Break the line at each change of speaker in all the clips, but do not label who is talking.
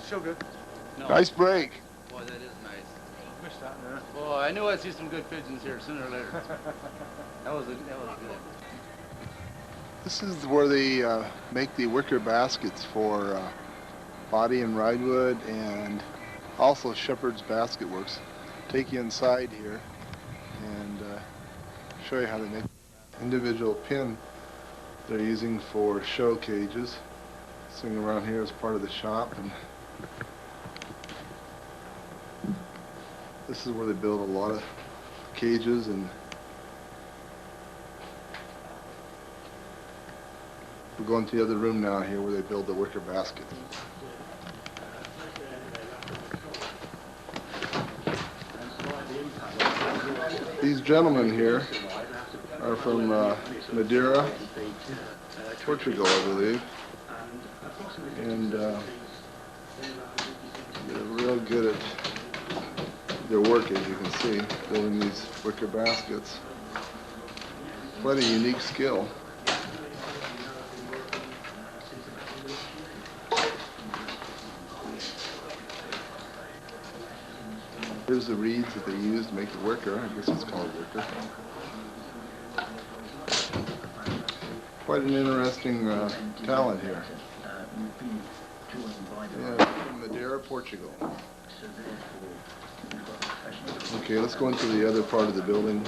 Sugar.
No.
Nice break.
Boy, that is nice.
Missed that there.
Boy, I knew I'd see some good pigeons here sooner or later. that was good.
This is where they make the wicker baskets for body and ridewood, and also Shepherd's Basket Works. Take you inside here and show you how they make individual pin they're using for show cages. Sitting around here as part of the shop, and this is where they build a lot of cages. And we're going to the other room now here where they build the wicker basket. These gentlemen here are from Madeira, Portugal, I believe. And they're real good at their work, as you can see, building these wicker baskets. Quite a unique skill. Here's the reeds that they use to make the wicker. I guess it's called wicker. Quite an interesting talent here. Yeah, from Madeira, Portugal. Okay, let's go into the other part of the building.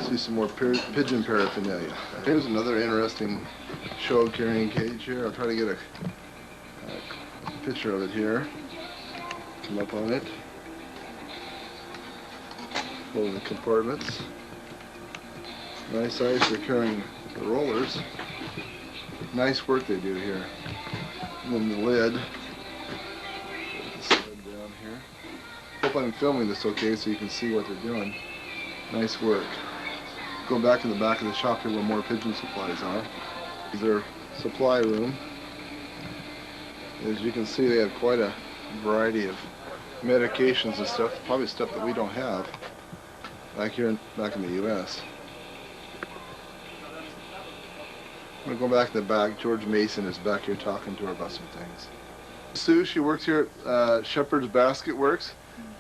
See some more pigeon paraphernalia. Here's another interesting show carrying cage here. I'll try to get a picture of it here. Come up on it. Full of the compartments. Nice size for carrying the rollers. Nice work they do here. And then the lid. This lid down here. Hope I'm filming this okay so you can see what they're doing. Nice work. Go back in the back of the shop here where more pigeon supplies are. This is their supply room. As you can see, they have quite a variety of medications and stuff. Probably stuff that we don't have back in the U.S. I'm going to go back to the back. George Mason is back here talking to her about some things. Sue, she works here at Shepherd's Basket Works.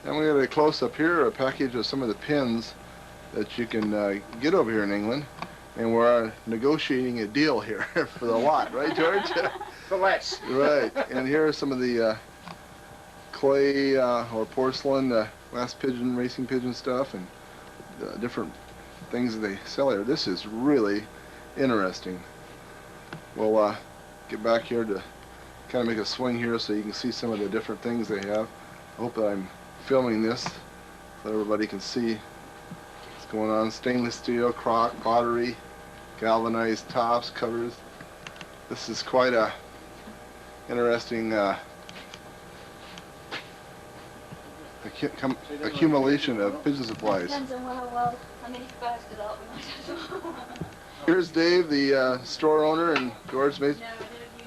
And we have a close-up here, a package of some of the pins that you can get over here in England. And we're negotiating a deal here for the lot, right, George?
For less.
Right. And here are some of the clay or porcelain glass pigeon, racing pigeon stuff, and different things that they sell here. This is really interesting. We'll get back here to kind of make a swing here so you can see some of the different things they have. I hope that I'm filming this so that everybody can see what's going on. Stainless steel, crock, pottery, galvanized tops, covers. This is quite a interesting accumulation of pigeon supplies.
Depends on how well I'm exposed to that.
Here's Dave, the store owner, and George Mason.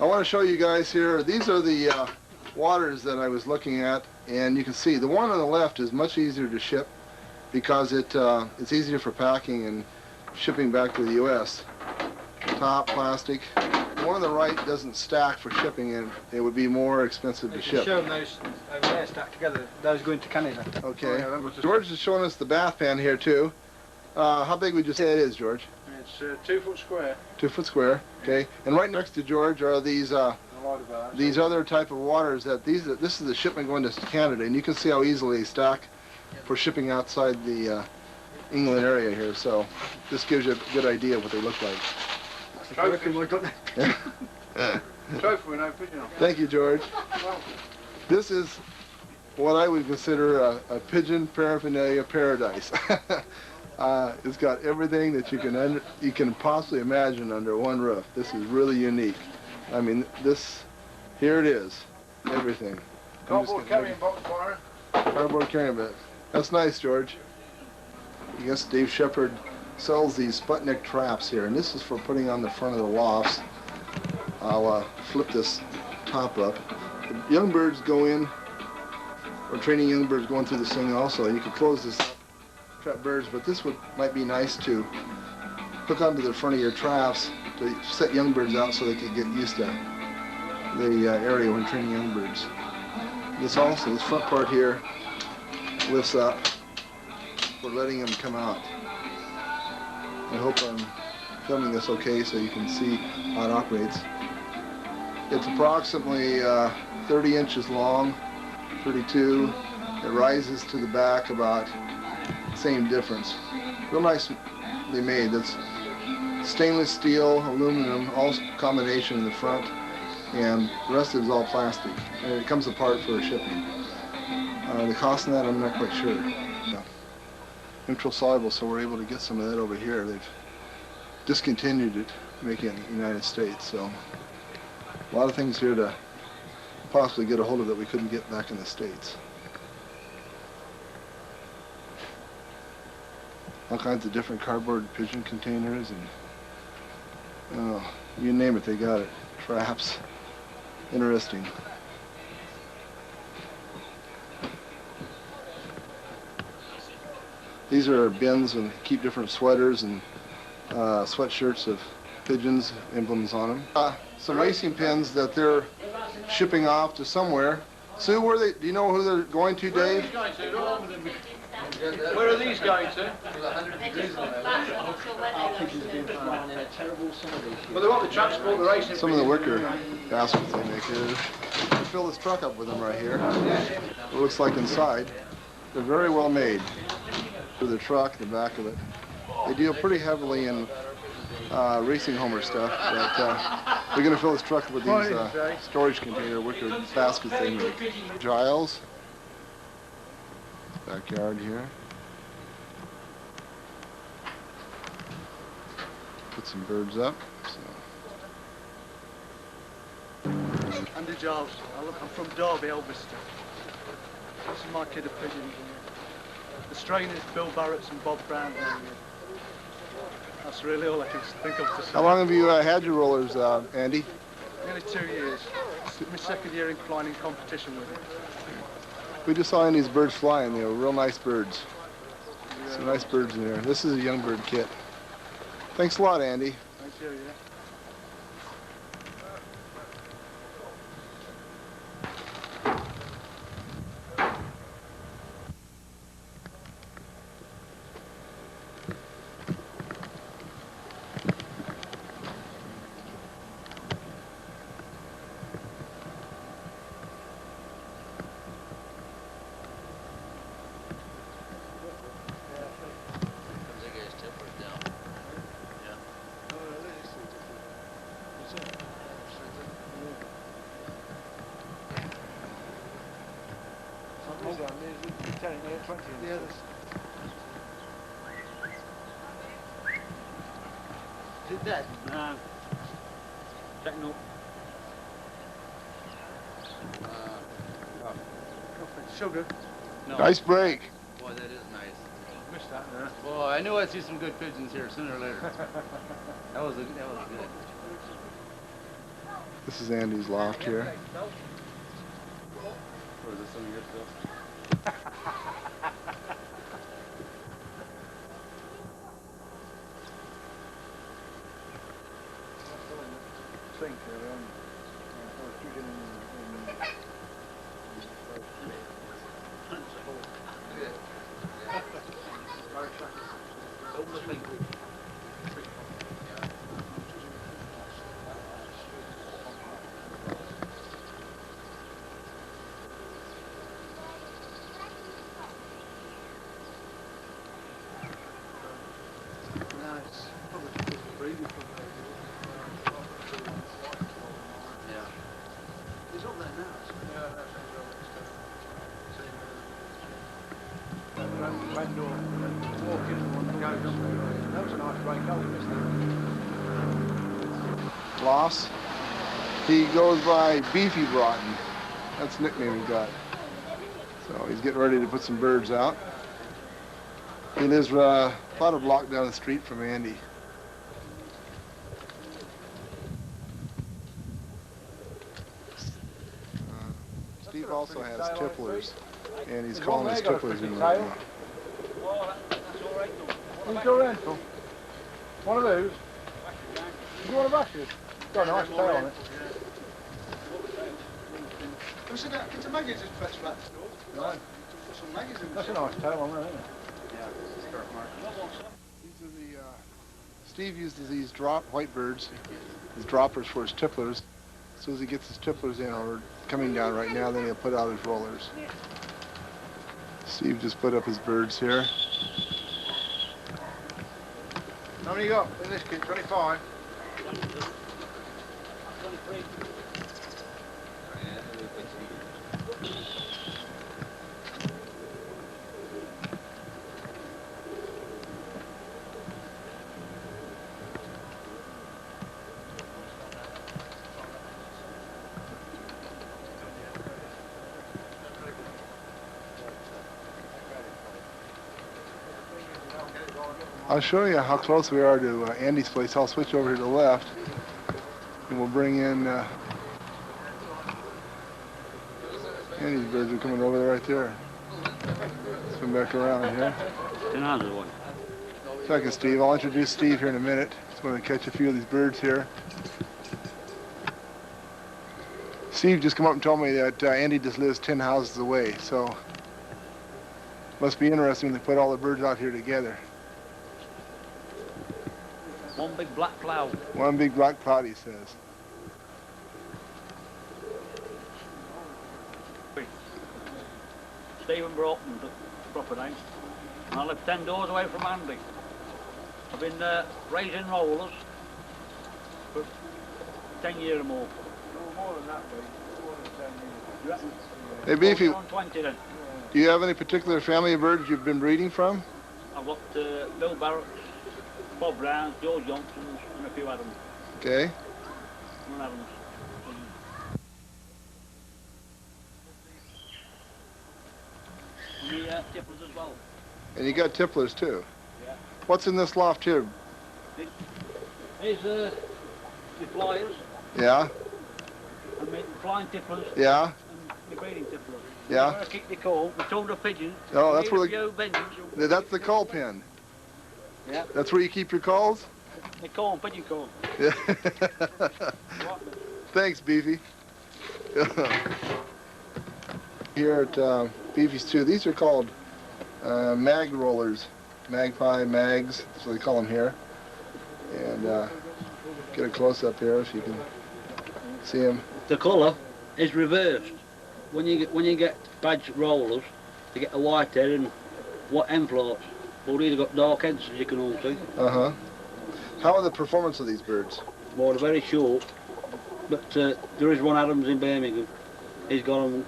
I want to show you guys here. These are the waters that I was looking at, and you can see the one on the left is much easier to ship because it's easier for packing and shipping back to the U.S. Top plastic. The one on the right doesn't stack for shipping, and it would be more expensive to ship.
Show them those over there stacked together. Those going to Canada.
Okay. George is showing us the bath pan here too. How big would you say it is, George?
It's 2 foot square.
2 foot square. Okay. And right next to George are these other type of waters that this is the shipment going to Canada, and you can see how easily they stack for shipping outside the England area here. So this gives you a good idea of what they look like. Thank you, George. Can This is what I would consider a pigeon paraphernalia paradise. It's got everything that you can possibly imagine under one roof. This is really unique. I mean, here it is, everything.
Cardboard carrying box, Byron.
Cardboard carrying box. That's nice, George. I guess Dave Shepherd sells these Sputnik traps here, and this is for putting on the front of the lofts. I'll flip this top up. The young birds go in. We're training young birds going through this thing also. You can close this up, trap birds, but this might be nice to hook onto the front of your traps to set young birds out so they can get used to the area when training young birds. This front part here lifts up. We're letting them come out. I hope I'm filming this okay so you can see how it operates. It's approximately 30 inches long, 32. It rises to the back about the same difference. Real nicely made. That's stainless steel, aluminum, all combination in the front, and the rest of it is all plastic. And it comes apart for shipping. The cost of that, I'm not quite sure. Yeah. Neutral soluble, so we're able to get some of that over here. They've discontinued it, making it in the United States, so a lot of things here to possibly get a hold of that we couldn't get back in the States. All kinds of different cardboard pigeon containers and you name it, they got it. Traps. Interesting. These are bins and keep different sweaters and sweatshirts of pigeons, emblems on them. Some racing pins that they're shipping off to somewhere. Sue, do you know who they're going to, Dave?
Where are these going to? Well, they want to transport the racing.
Some of the wicker baskets they make here. We fill this truck up with them right here. It looks like inside. They're very well made. For the truck, the back of it. They deal pretty heavily in racing homer stuff, but we're going to fill this truck with these storage container wicker baskets they make. Giles. Backyard here. Put some birds up. So.
Andy Giles. I'm from Derby, Elveston. This is my kid of pigeons. The strainers, Bill Barrett's and Bob Brown. That's really all I can think of to say.
How long have you had your rollers, Andy?
Nearly 2 years. It's my second year in flying in competition with it.
We just saw Andy's birds flying. They were real nice birds. Some nice birds in there. This is a young bird kit. Thanks a lot, Andy.
Thank you, yeah.
Is it dead? No. Checking up.
Sugar.
No.
Nice break.
Boy, that is nice.
Missed that, yeah.
Boy, I knew I'd see some good pigeons here sooner or later. That was good.
This is Andy's loft here.
Or is this some of your stuff?
Sink really on.
Lofts. He goes by Beefy Broughton. That's the nickname he got. So he's getting ready to put some birds out. He lives about a block down the street from Andy. Steve also has tipplers, and he's calling his tipplers in right now.
Who's your rental? One of those? You want a basket? Got a nice tail on it.
we sit down? Get some maggots in fresh flat.
Right.
Put some maggots in the
That's a nice tail on there, isn't it?
Yeah, start mark.
These are the, Steve uses these white birds, his droppers for his tipplers. As soon as he gets his tipplers in, or coming down right now, then he'll put out his rollers. Steve just put up his birds here.
How many you got in this kit? 25?
23.
I'll show you how close we are to Andy's place. I'll switch over to the left, and we'll bring in Andy's birds are coming over there right there. Let's come back around here.
Another one.
Second, Steve. I'll introduce Steve here in a minute. Just want to catch a few of these birds here. Steve just come up and told me that Andy just lives 10 houses away, so must be interesting to put all the birds out here together.
One big black cloud.
One big black cloud, he says.
Stephen Broughton's the proper name. And I live 10 doors away from Andy. I've been raising rollers for 10 years or more.
No, more than that, mate. More than 10 years.
You reckon?
Hey, Beefy,
On 20 then.
do you have any particular family of birds you've been breeding from?
I've got Bill Barrett's, Bob Brown's, George Johnson's, and a few Adams.
Okay.
One Adams. And the tipplers as well.
And you got tipplers too.
Yeah.
What's in this loft here?
Here's the flyers,
Yeah,
and my flying tipplers,
yeah,
and the breeding tipplers.
yeah.
Where I keep the call, the shoulder pigeons.
Oh, that's where
the
that's the call pen.
Yeah.
That's where you keep your calls?
They call them pigeon call.
Yeah. Thanks, Beefy. Here at Beefy's too, these are called mag rollers. Magpie, mags, that's what they call them here. And get a close-up here if you can see them.
The colour is reversed. When you get badge rollers, you get a white head and what end floats. But these have got dark heads, as you can all see.
Uh-huh. How are the performance of these birds?
Well, they're very short, but there is one Adams in Birmingham. He's got them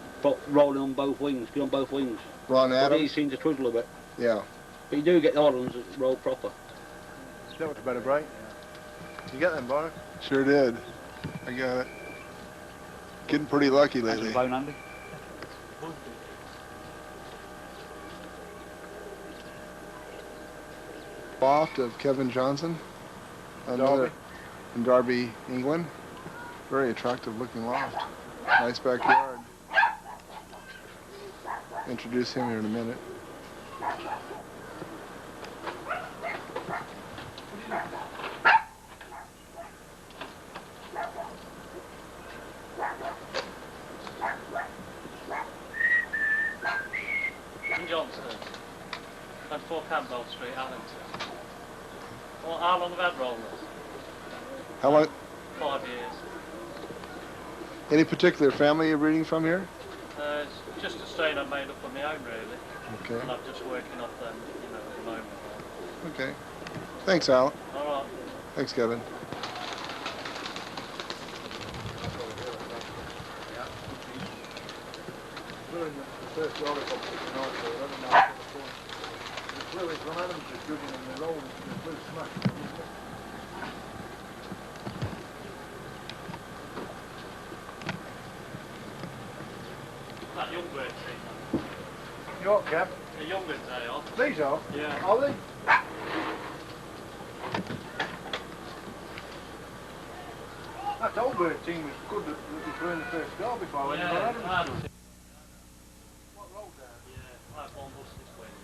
rolling on both wings, good on both wings.
Ron
But he
Adams?
seems to twiddle a bit.
Yeah.
But you do get the odd ones that roll proper.
That was about a break. You get them, Byron?
Sure did. I got it. Getting pretty lucky
That's
lately.
a bone, Andy.
Loft of Kevin Johnson. Another in Derby, England. Very attractive looking loft. Nice backyard. Introduce him here in a minute.
Johnson, at 4 Campbell Street, Allington. Well, how long have I had rollers?
How long?
5 years.
Any particular family you're breeding from here?
It's just a strain I made up on my own, really.
Okay.
And I'm just working off them, you know, at the moment.
Okay. Thanks, Al.
All right.
Thanks, Kevin.
That young bird tree.
You what, Kev?
The young ones they are.
These are?
Yeah.
Are they? That old bird team was good that we threw in the first goal before I went in.
Yeah,
What
I
road there?
yeah, I had one bus this week.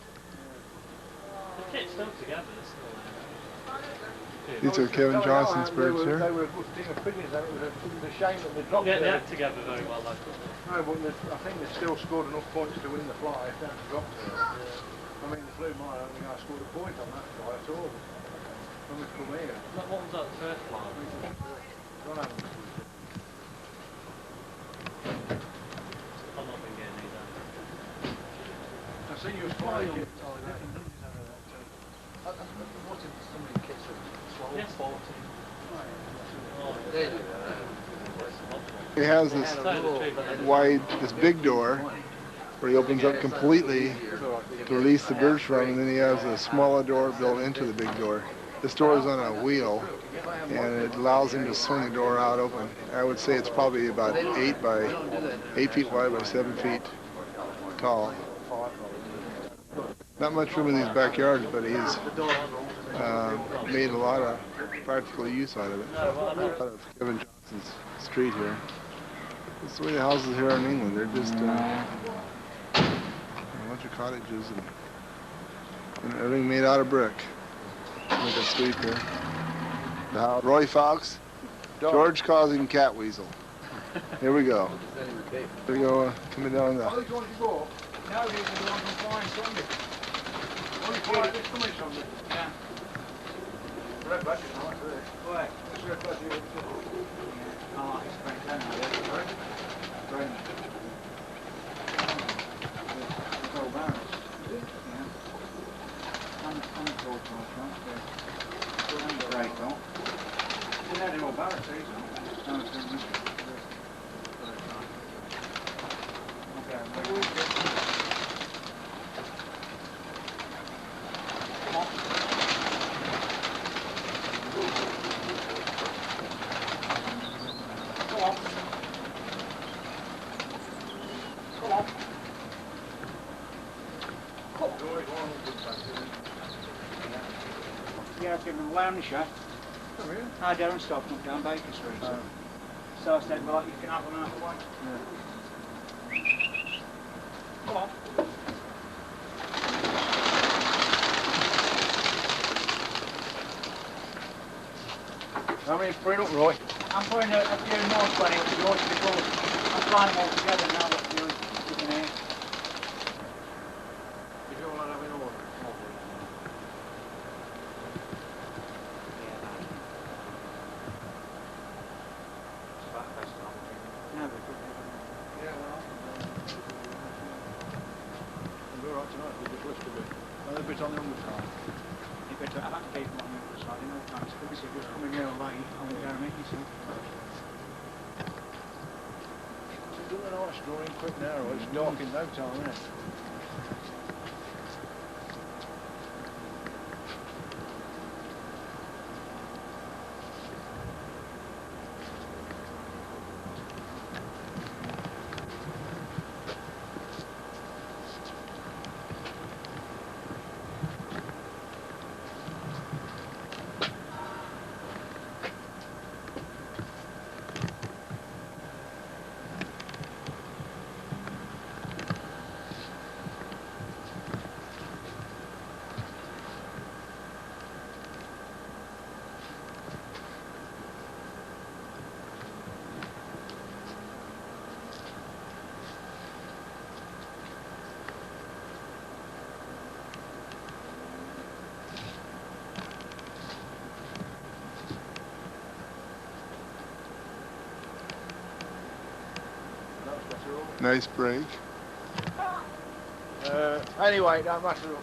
The kit's still together, they're still there.
These are Kevin Johnson's birds
They
here.
were a good team of pigeons, and it was a shame that they dropped
Get the
there.
act together very well, though.
No, but I think they still scored enough points to win the fly if they hadn't dropped there. I mean, the flew mine, I don't think I scored a point on that fly at all. When we come here.
What was that first fly?
Don't have them.
I've not been getting these out.
I see you was flying.
Yes.
He has this this big door where he opens up completely to release the birds from, and then he has a smaller door built into the big door. This door is on a wheel, and it allows him to swing the door out open. I would say it's probably about 8 feet wide by 7 feet tall. Not much room in these backyards, but he's made a lot of practical use out of it. Out of Kevin Johnson's street here. That's the way the houses here are in England. They're just a bunch of cottages and everything made out of brick. Like a street there. The house. Roy Fox, George calls him Cat Weasel. Here we go. Here we go, coming down the...
All these ones you bought, nowadays are the ones I'm flying Sunday. Only fly this coming Sunday.
Yeah.
Red badge is nice, isn't it?
Why?
This red badge here.
Oh, it's very thin, I guess. Very nice. There's no barrels. Yeah. And the cold one, right? Right, though. They had no barrels, eh? No, it's very nice. Yeah, I've given them away on the shot.
Oh, really?
I dare and stop them down Baker Street. So I said, well, you can have them out of the way. Come on.
How many put up, Roy?
I'm putting a few more 20 up the road because I'm flying them all together now that you can hear.
You don't want to have in order.
No, but
Yeah, well. We'll be alright tonight, we'll just lift a bit. Another bit on the underside.
you better have that paper on the other side, you know, times because if you're coming your way, I won't be able to make it, so.
It's doing a nice drawing quick now, Roy. It's dark in no time, isn't it?
Nice break.
Anyway, it don't matter.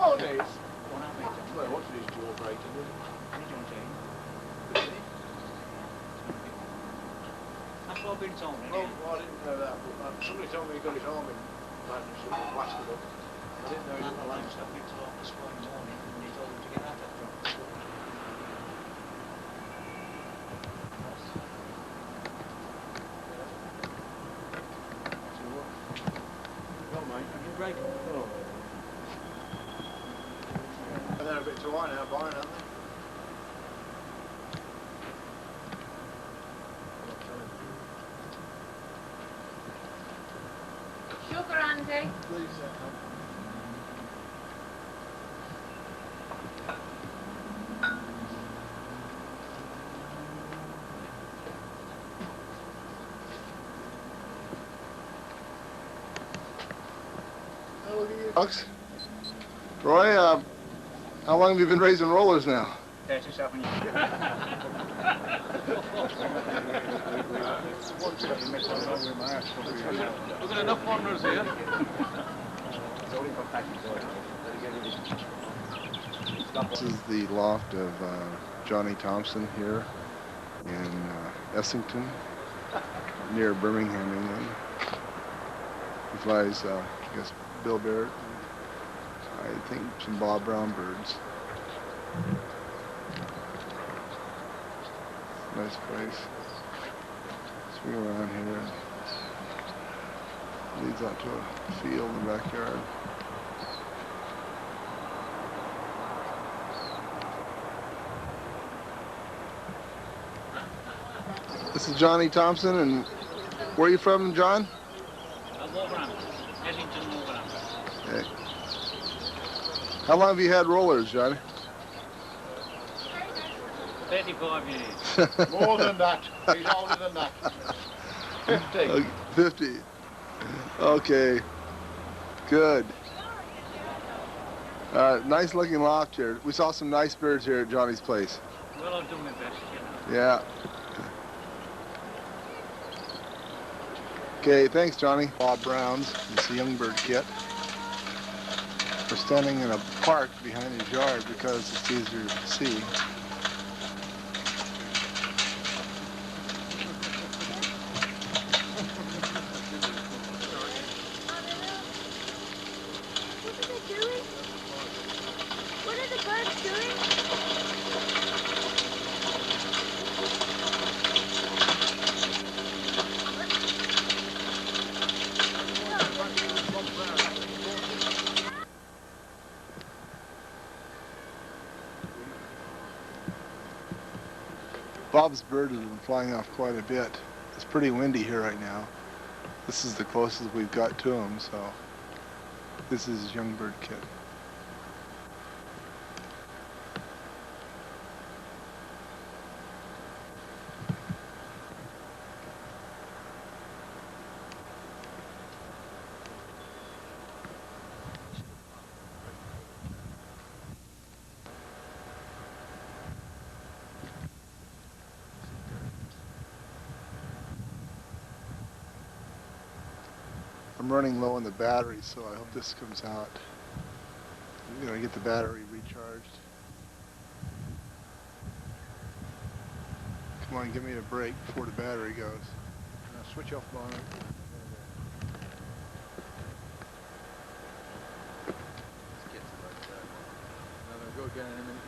Oh, this. Well, what's this jaw breaking?
That's what I've been told.
Well, I didn't know that, but somebody told me he got his arm in sort of blasted up. I didn't know he
And the
didn't
line stuff into the office one morning and he told him to get out of the straight.
Oh. They're a bit too high now, Byron, aren't they?
Sugar, Andy.
Please,
Alex? Roy, how long have you been raising rollers now?
37 years.
We've got enough wanderers here.
This is the loft of Johnny Thompson here in Essington, near Birmingham, England. He flies, I guess, Bill Barrett, I think some Bob Brown birds. Nice place. Swing around here. Leads out to a field in the backyard. This is Johnny Thompson, and where are you from, John?
Wolverhampton. Essington, Wolverhampton.
Okay. How long have you had rollers, Johnny?
35 years.
more than that. He's older than that. 50.
50. Okay. Good. Nice looking loft here. We saw some nice birds here at Johnny's place.
Well, I've done my best, you know.
Yeah. Okay, thanks, Johnny. Bob Brown's. It's a young bird kit. We're standing in a park behind his yard because it's easier to see.
What are the birds doing?
Bob's bird has been flying off quite a bit. It's pretty windy here right now. This is the closest we've got to him, so this is his young bird kit. I'm running low on the battery, so I hope this comes out. I'm gonna get the battery recharged. Come on, give me a break before the battery goes.
Now switch off, Byron. Now they'll go again in a minute.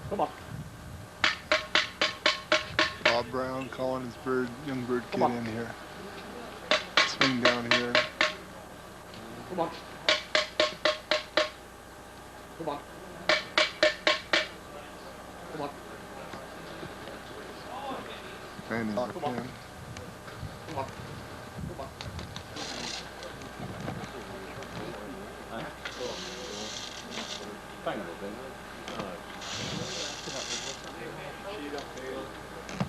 Come on.
Bob Brown calling his bird, young bird kid in here. Swing down here.
Come on. Come on. Come on.
Landing the
come on.
pin.
Come on. Come on.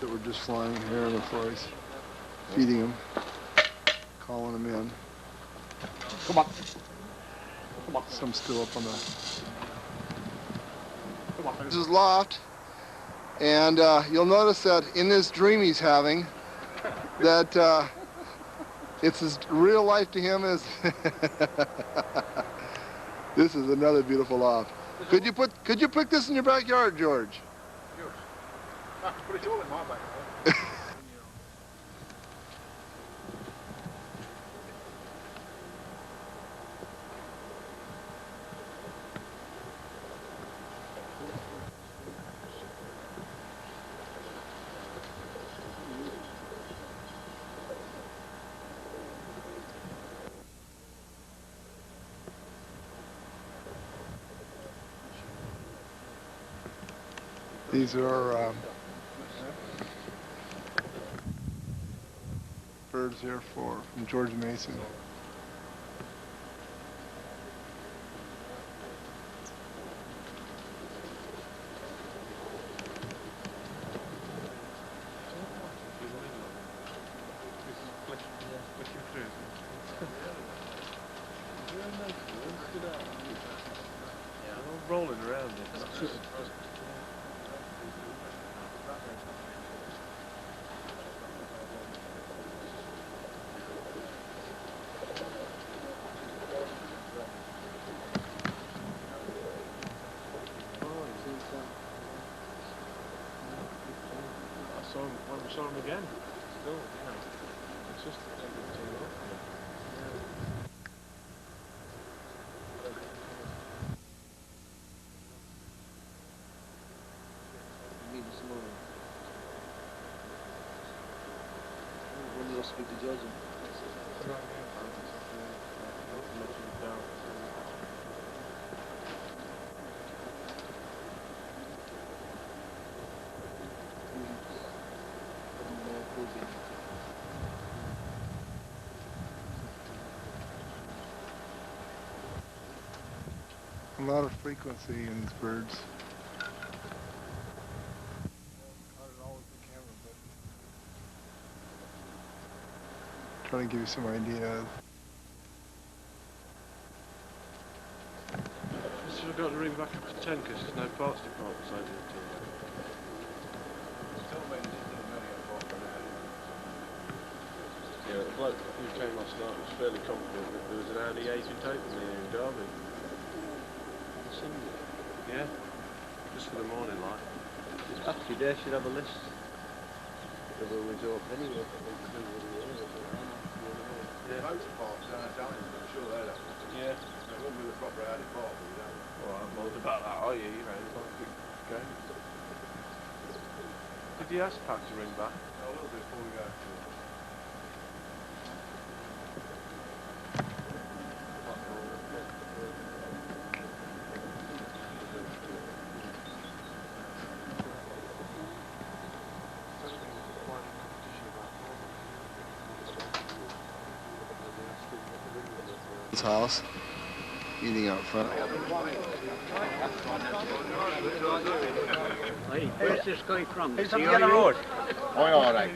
That we're just flying here on the floors, feeding them, calling them in.
Come on. Come on.
Some still up on the.
Come on.
This is Loft, And you'll notice that in this dream he's having, that it's as real life to him as this is another beautiful loft. Could you put this in your backyard, George?
Yours. I have to put it all in my backyard.
These are birds here from George Mason.
Rolling around it. I saw him again. Still, it's just
When you speak to George.
A lot of frequency in these birds. Trying to give you some idea.
should have got the ring back up to 10 because there's no parts department side of it. Yeah, the bloke who came last night was fairly confident that there was an Audi 8 in Tatum here in Derby. Yeah, just for the morning light.
His factory there should have a list. They will resort anyway.
Yeah.
Most parts down at Downey, I'm sure they'd have.
Yeah.
They won't be the proper Audi part, but you don't.
Well, I'm bothered about that, are you? You know, it's not a big game. Did you ask Pat to ring back?
No, a little bit before we go.
His house, eating out front.
Hey, where's this guy from?
He's from Yellow Road. Oh, all right.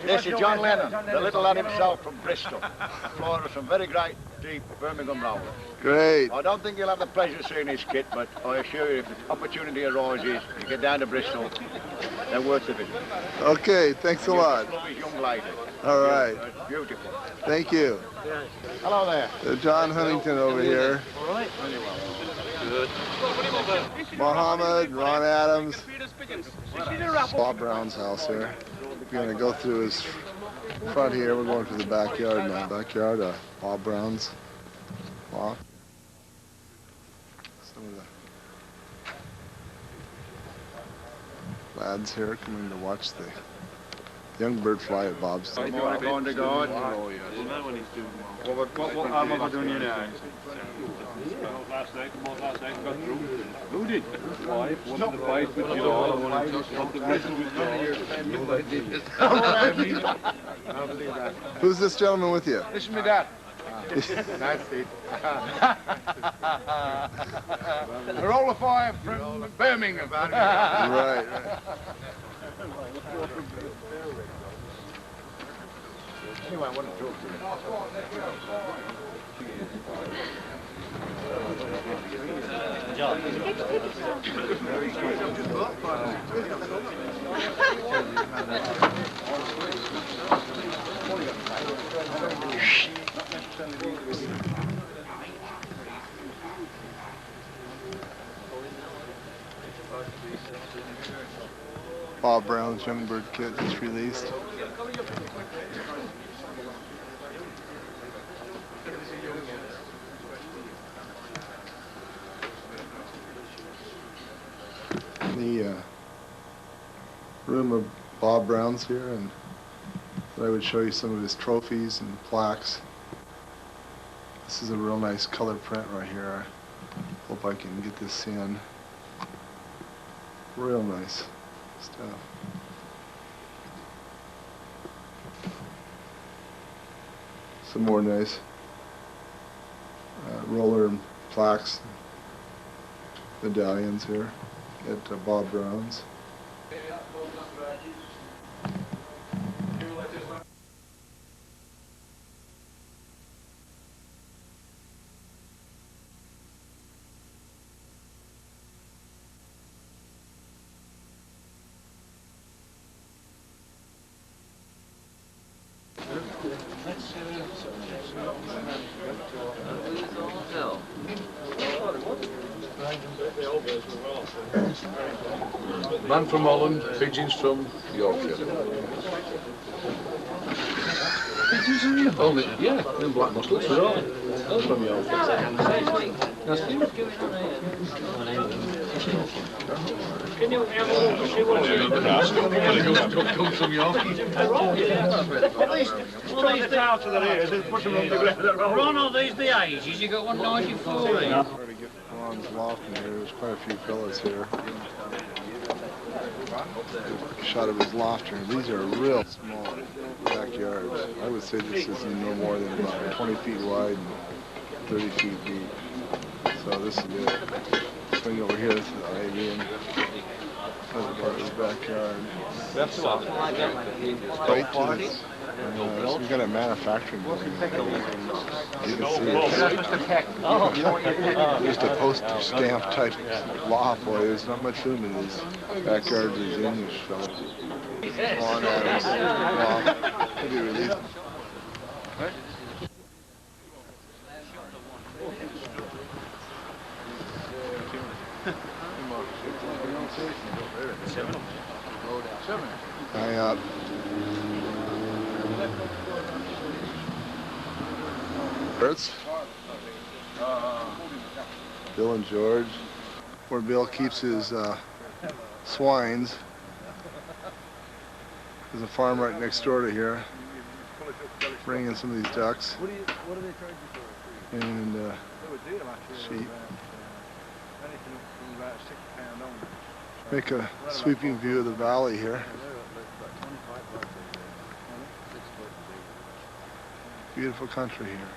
This is John Lennon, the little lad himself from Bristol. Flora, some very great, deep Birmingham rollers.
Great.
I don't think you'll have the pleasure of seeing his kit, but I assure you, if the opportunity arises, you get down to Bristol, they're worth the visit.
Okay, thanks a lot.
Lovely young lady.
All right.
Beautiful.
Thank you.
Hello there.
John Huntington over here.
All right.
Good.
Mohammed, Ron Adams. Bob Brown's house here. We're going to go through his front here. We're going to the backyard now. Backyard of Bob Brown's loft. Some of the lads here coming to watch the young bird fly at Bob's.
Good morning, going to God.
We'll know when he's doing well.
What am I doing here now?
Last night, got through. Who did? Wife, one of the fights with Joel, one of the rest was
Who's this gentleman with you?
This is my dad. That's it. A roller fire from Birmingham.
Right.
Anyway, I want to talk to you.
John.
Bob Brown's Young Bird kit just released. The room of Bob Brown's here, and I would show you some of his trophies and plaques. This is a real nice color print right here. I hope I can get this in. Real nice stuff. Some more nice roller plaques, medallions here at Bob Brown's.
Man from Holland, pigeons from Yorkshire. Pigeons from Yorkshire? Only, yeah, in black muslins as well. Those from Yorkshire.
Can you have a look and see what it
Comes from Yorkshire.
Ron, are these the ages? You got 194 in.
Ron's loft in here. There's quite a few fellas here. Shot of his loft here. These are real small backyards. I would say this is no more than about 20 feet wide and 30 feet deep. So this is good. Swing over here. This is the ivy and other part of his backyard. Right to this. So we got a manufacturing building. You can see it. Just a postage stamp type loft. Boy, there's not much room in these backyards of these English fellows. On Adams loft. Maybe release them. High up. Birds. Bill and George. Where Bill keeps his swines. There's a farm right next door to here. Bring in some of these ducks. And sheep. Make a sweeping view of the valley here. Beautiful country here.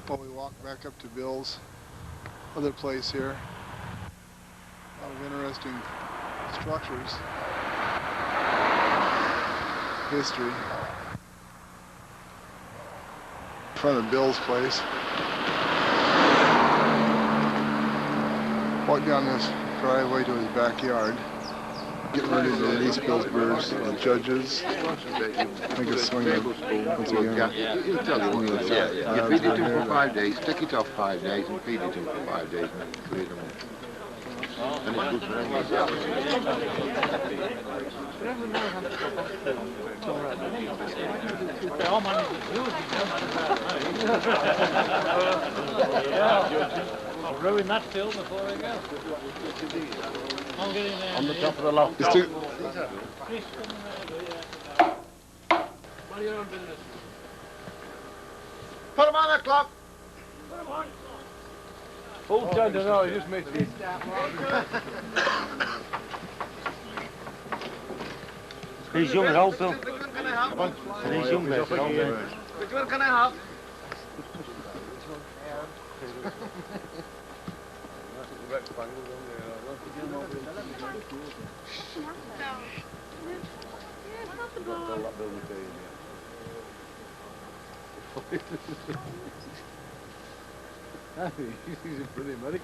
While we walk back up to Bill's other place here, a lot of interesting structures, history. In front of Bill's place. Walk down this driveway to his backyard. Getting ready to release Bill's birds to the judges. Make a swing of once again.
He'll tell you what to do. You feed it to him for 5 days, stick it off 5 days, and feed it to him for 5 days, and then clear them up. And it's good for
I'll ruin that film before I go. I'll get in there.
on the top of the loft.
Just to,
Put him on the clock!
Full time to know, he just missed it.
He's young and old, Bill.
He's young, mate.
Which one can I have?
He's a brilliant medic.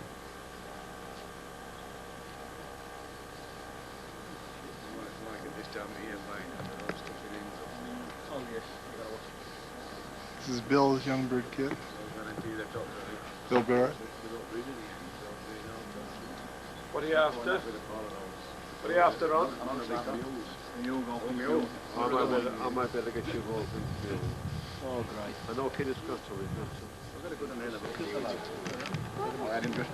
This is Bill's young bird kid. Bill Barrett.
What are you after? What are you after, Ron? I might better get you involved in the field.
Oh, great.
I know Kid is got to, he's got to.
I've got a good man of I had him just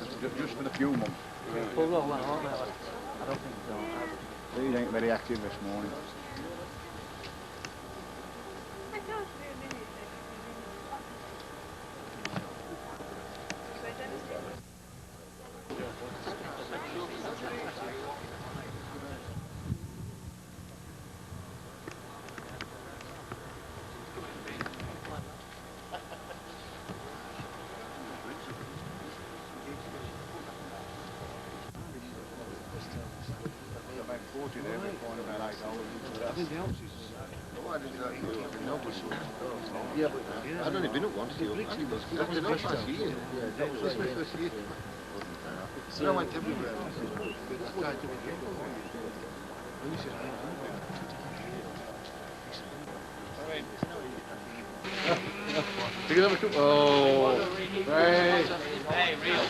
for a few months.
Pulled all that on, I don't think so.
He ain't very active this morning.
Yeah, but I'd only been at once. That was my first year. Yeah, that was my first year. So I went everywhere.
You can have a cup. Oh, hey.
Hey, real.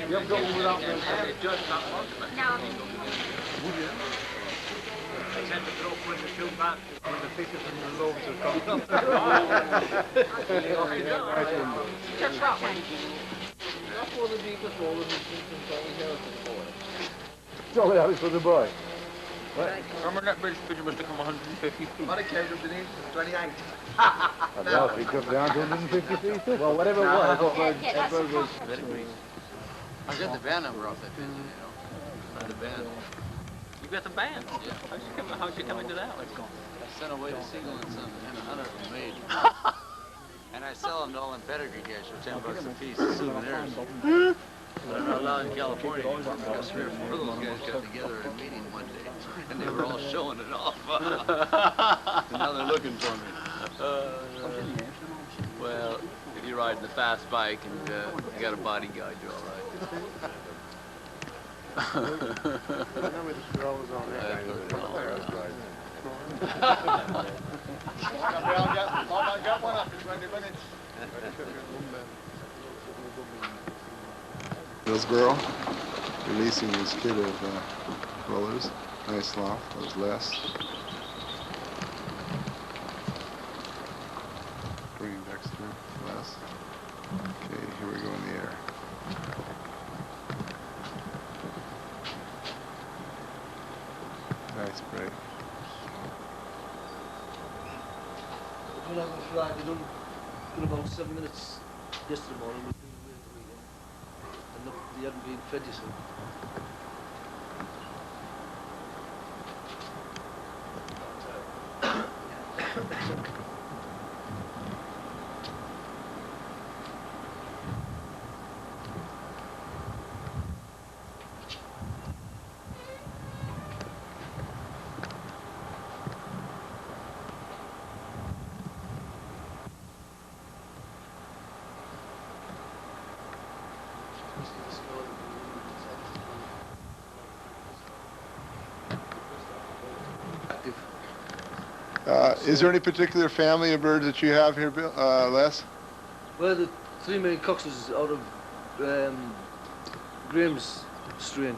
You haven't got one without me.
No.
Would you?
I tend to throw quick the two back when the fishes and the loaves are gone.
Just rock one.
Jolly Alice for the boy.
Remember that British pigeon must have come 150 feet.
What a cage underneath, 28.
I doubt he took down to 150 feet.
Well, whatever it was,
Edward was...
I got the band number off that pigeon, you know. Not the band.
You got the band?
Yeah.
How'd you come into that?
I sent away to Siegel and Son, and 100 of them made. And I sell them to all in pedigree guys for $10 a piece as souvenirs. But I'm out in California anymore because 3 or 4 of those guys got together at a meeting one day, and they were all showing it off. And now they're looking for me. Well, if you're riding a fast bike and you got a bodyguard, you're all right.
I know we just always on there.
I'll get one after 20 minutes.
Hillsborough, releasing his kid of rollers. Nice loft, that was Les. Bringing Dexter, Les. Okay, here we go in the air. Nice break.
When I was flying, done about 7 minutes yesterday morning. And look, they hadn't been fed, you see.
Is there any particular family of birds that you have here, Bill, Les?
Well, the 3 main cocks is out of Graham's strain.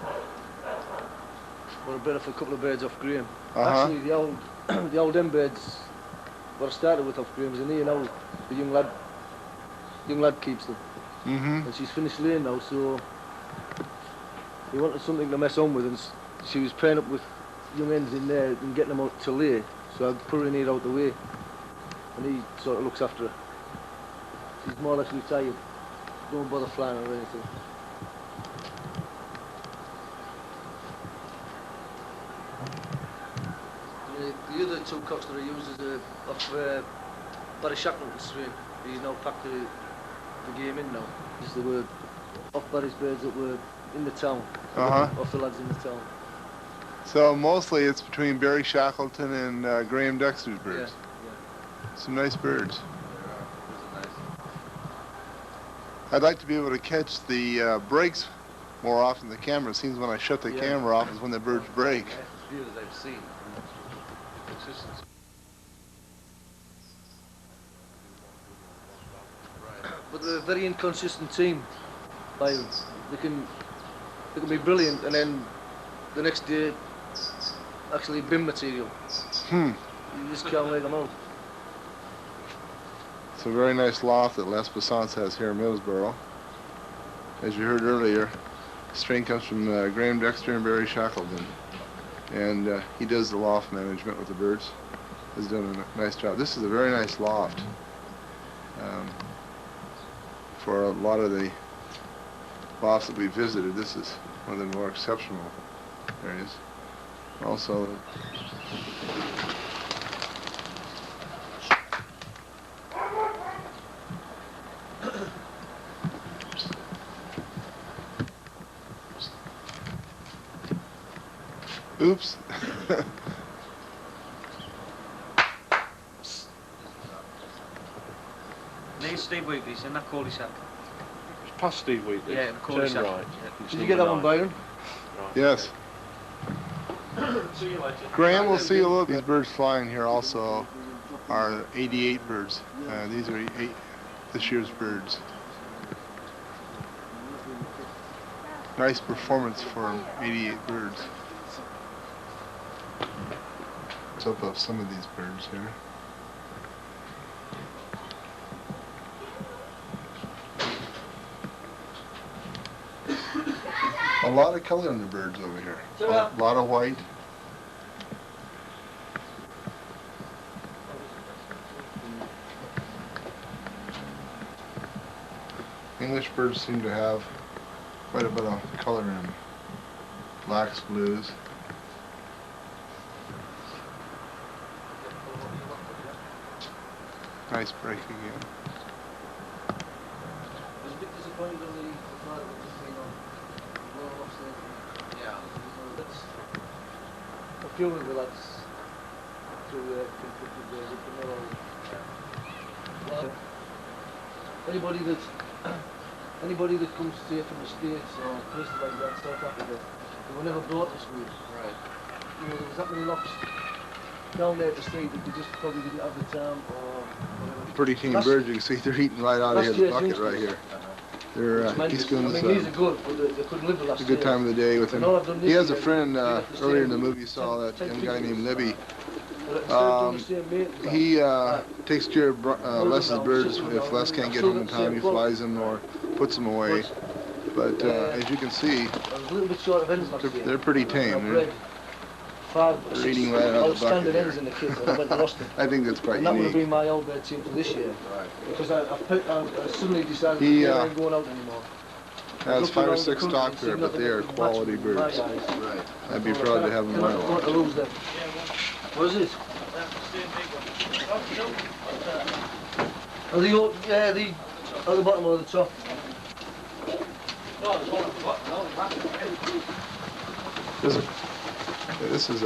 Well, I bred off a couple of birds off Graham. Actually, the old the old M birds, what I started with off Graham is an Ian owl. The young lad keeps them.
Mm-hmm.
And she's finished laying now, so he wanted something to mess on with, and she was pairing up with young hens in there and getting them out to lay. So I put her in here out the way, and he sort of looks after her. She's more or less retired. Don't bother flying or anything. The other 2 cocks that I use is off Barry Shackleton's strain. He's now packed the game in now. Is the word. off Barry's birds that were in the town.
Uh-huh.
Off the lads in the town.
So mostly it's between Barry Shackleton and Graham Dexter's birds.
Yeah.
Some nice birds. I'd like to be able to catch the breaks more often than the camera. It seems when I shut the camera off is when the birds break.
As few as I've seen. Consistency.
But they're a very inconsistent team. Byron. They can be brilliant and then the next day actually bin material. You just can't make them out.
It's a very nice loft that Les Passance has here in Middlesbrough. As you heard earlier, the strain comes from Graham Dexter and Barry Shackleton. And he does the loft management with the birds. Has done a nice job. This is a very nice loft. For a lot of the lofts that we visited, this is one of the more exceptional areas. Also, oops.
Name's Steve Wheatley's in that cul-de-sac.
It's past Steve Wheatley.
Yeah, the cul-de-sac.
Turn right.
Did you get that one, Byron?
Yes.
See you later.
Graham, we'll see a little. These birds flying here also are 88 birds. These are this year's birds. Nice performance for 88 birds. Let's up of some of these birds here. A lot of color in the birds over here. A lot of white. English birds seem to have quite a bit of color in them. Blacks, blues. Nice break again.
I was a bit disappointed on the flight that was just on Roller Pigeon.
Yeah.
A few of the lads through conflicted ways up the middle. Anybody that comes here from the States or places like that, South Africa, they were never brought to schools.
Right.
You know, there was that many lofts down there to see that they just probably didn't have the time or whatever.
Pretty tame birds, you can see they're eating right out of the bucket right here. They're he's doing
I mean, these are good, but they couldn't live the last
a good time of the day with him. He has a friend earlier in the movie you saw that young guy named Libby. He takes care of Les's birds. If Les can't get home in time, he flies them or puts them away. But as you can see, they're pretty tame. They're eating right out of the bucket
ends in the kids, and I went and lost them.
I think that's quite
And that would have
unique.
been my old bird team for this year.
Right.
Because I suddenly decided
He,
I ain't going out anymore.
Has 5 or 6 stock there, but they are quality birds.
Right.
I'd be proud to have them
I'm not going to lose them. What is it? Are they all, yeah, the at the bottom or the top?
This is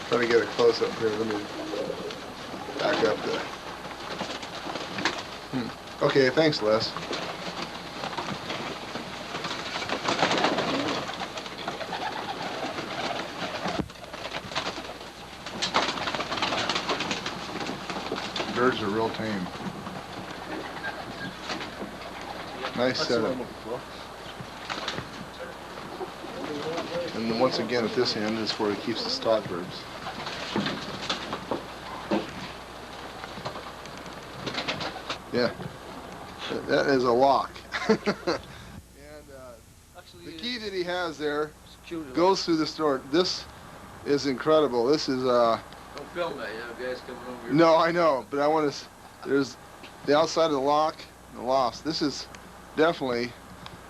trying to get a close up here. Let me back up there. Okay, thanks, Les. Birds are real tame. Nice setup. And once again, at this end is where he keeps the stock birds. Yeah, that is a lock. And the key that he has there goes through this door. This is incredible. This is
Don't film that, you know, guys coming over here.
no, I know, but I want to. There's the outside of the lock, and the lofts. This is definitely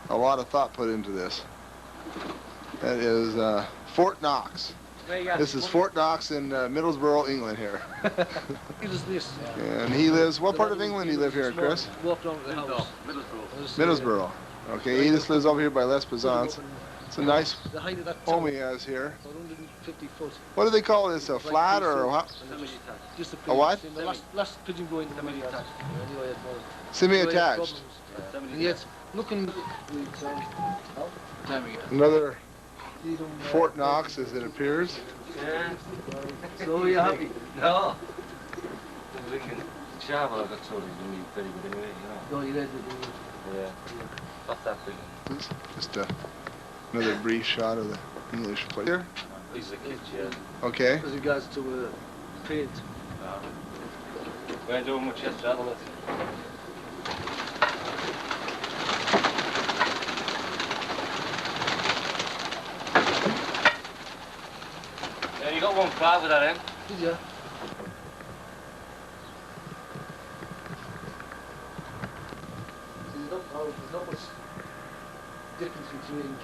a lot of thought put into this. That is Fort Knox. This is Fort Knox in Middlesbrough, England here. And he lives, what part of England do you live here, Chris?
Walked over the house.
Middlesbrough.
Middlesbrough. Okay, Edith lives over here by Les Pezance. It's a nice
The height of that
home
tower,
he has here.
about 150 foot.
What do they call this? A
It's like
flat
this,
or a what?
Just a
A what?
pigeon. The last pigeon going to the semi-attached. Anyway, it was.
Semi-attached.
And yet, looking.
Another Fort Knox as it appears.
Yeah.
So you're happy?
No. We can travel, I got told he's going to be very good anyway, you know.
No, you read it.
Yeah. Not that big.
Just another brief shot of the English player.
He's a kid, yeah.
Okay.
As regards to paint.
We ain't doing much yet, travel it. Yeah, you got one car with that end.
Did you? There's not much difference between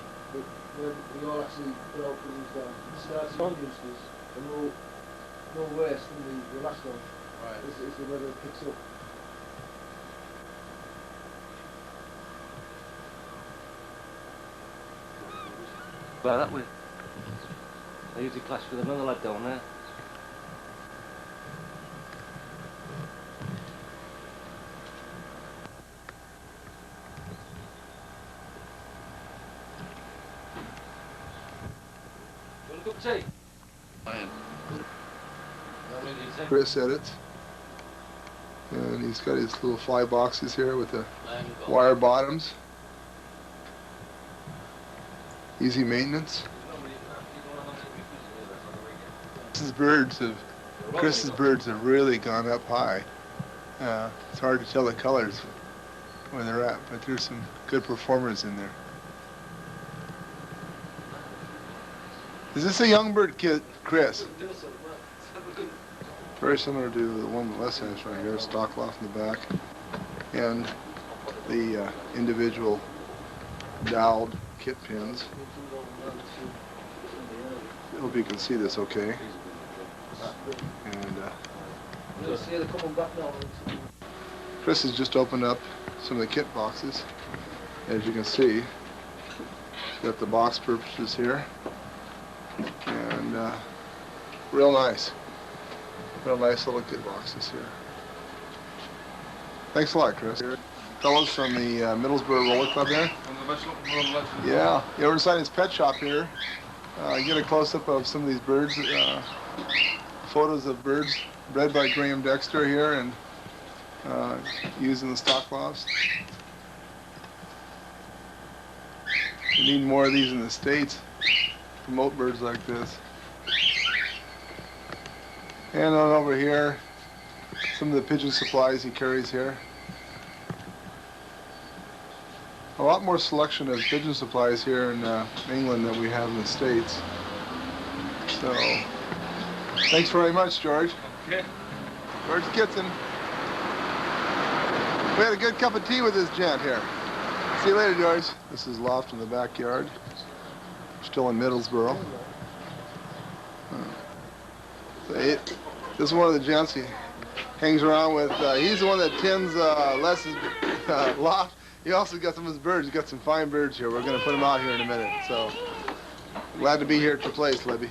when we all actually put our pigeons down. This is our youngsters, and no worse than the last one.
Right.
Is the weather picks up.
Well, that way. I usually clash with another lad down there. You want a cup of tea?
Chris edits. And he's got his little fly boxes here with the wire bottoms. Easy maintenance. Chris's birds have really gone up high. It's hard to tell the colors where they're at, but there's some good performers in there. Is this a young bird kid, Chris? Very similar to the one that Les has right here, stock loft in the back, and the individual doweled kit pins. I hope you can see this okay. And Chris has just opened up some of the kit boxes. As you can see, got the box purchases here, and real nice little kit boxes here. Thanks a lot, Chris. Fellows from the Middlesbrough Roller Club there. Yeah, we're inside his pet shop here. Get a close-up of some of these birds, photos of birds bred by Graham Dexter here and using the stock lofts. We need more of these in the States to promote birds like this. And on over here, some of the pigeon supplies he carries here. A lot more selection of pigeon supplies here in England than we have in the States. So, thanks very much, George.
Okay.
George Kitson. We had a good cup of tea with this gent here. See you later, George. This is Loft in the backyard. Still in Middlesbrough. This is one of the gents he hangs around with. He's the one that tends Les's loft. He also got some of his birds. He's got some fine birds here. We're going to put them out here in a minute. So, glad to be here at your place, Libby.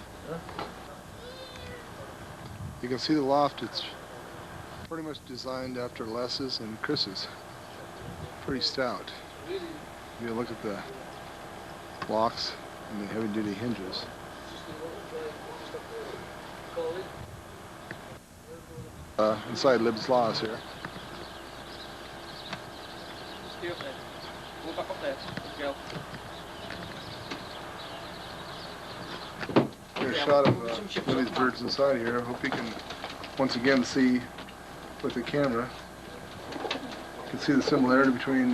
You can see the loft. It's pretty much designed after Les's and Chris's. Pretty stout. If you look at the blocks and the heavy-duty hinges. Inside Lib's Laws here.
Stay up there. Go back up there. Go.
Here's a shot of one of these birds inside here. I hope you can once again see with the camera. You can see the similarity between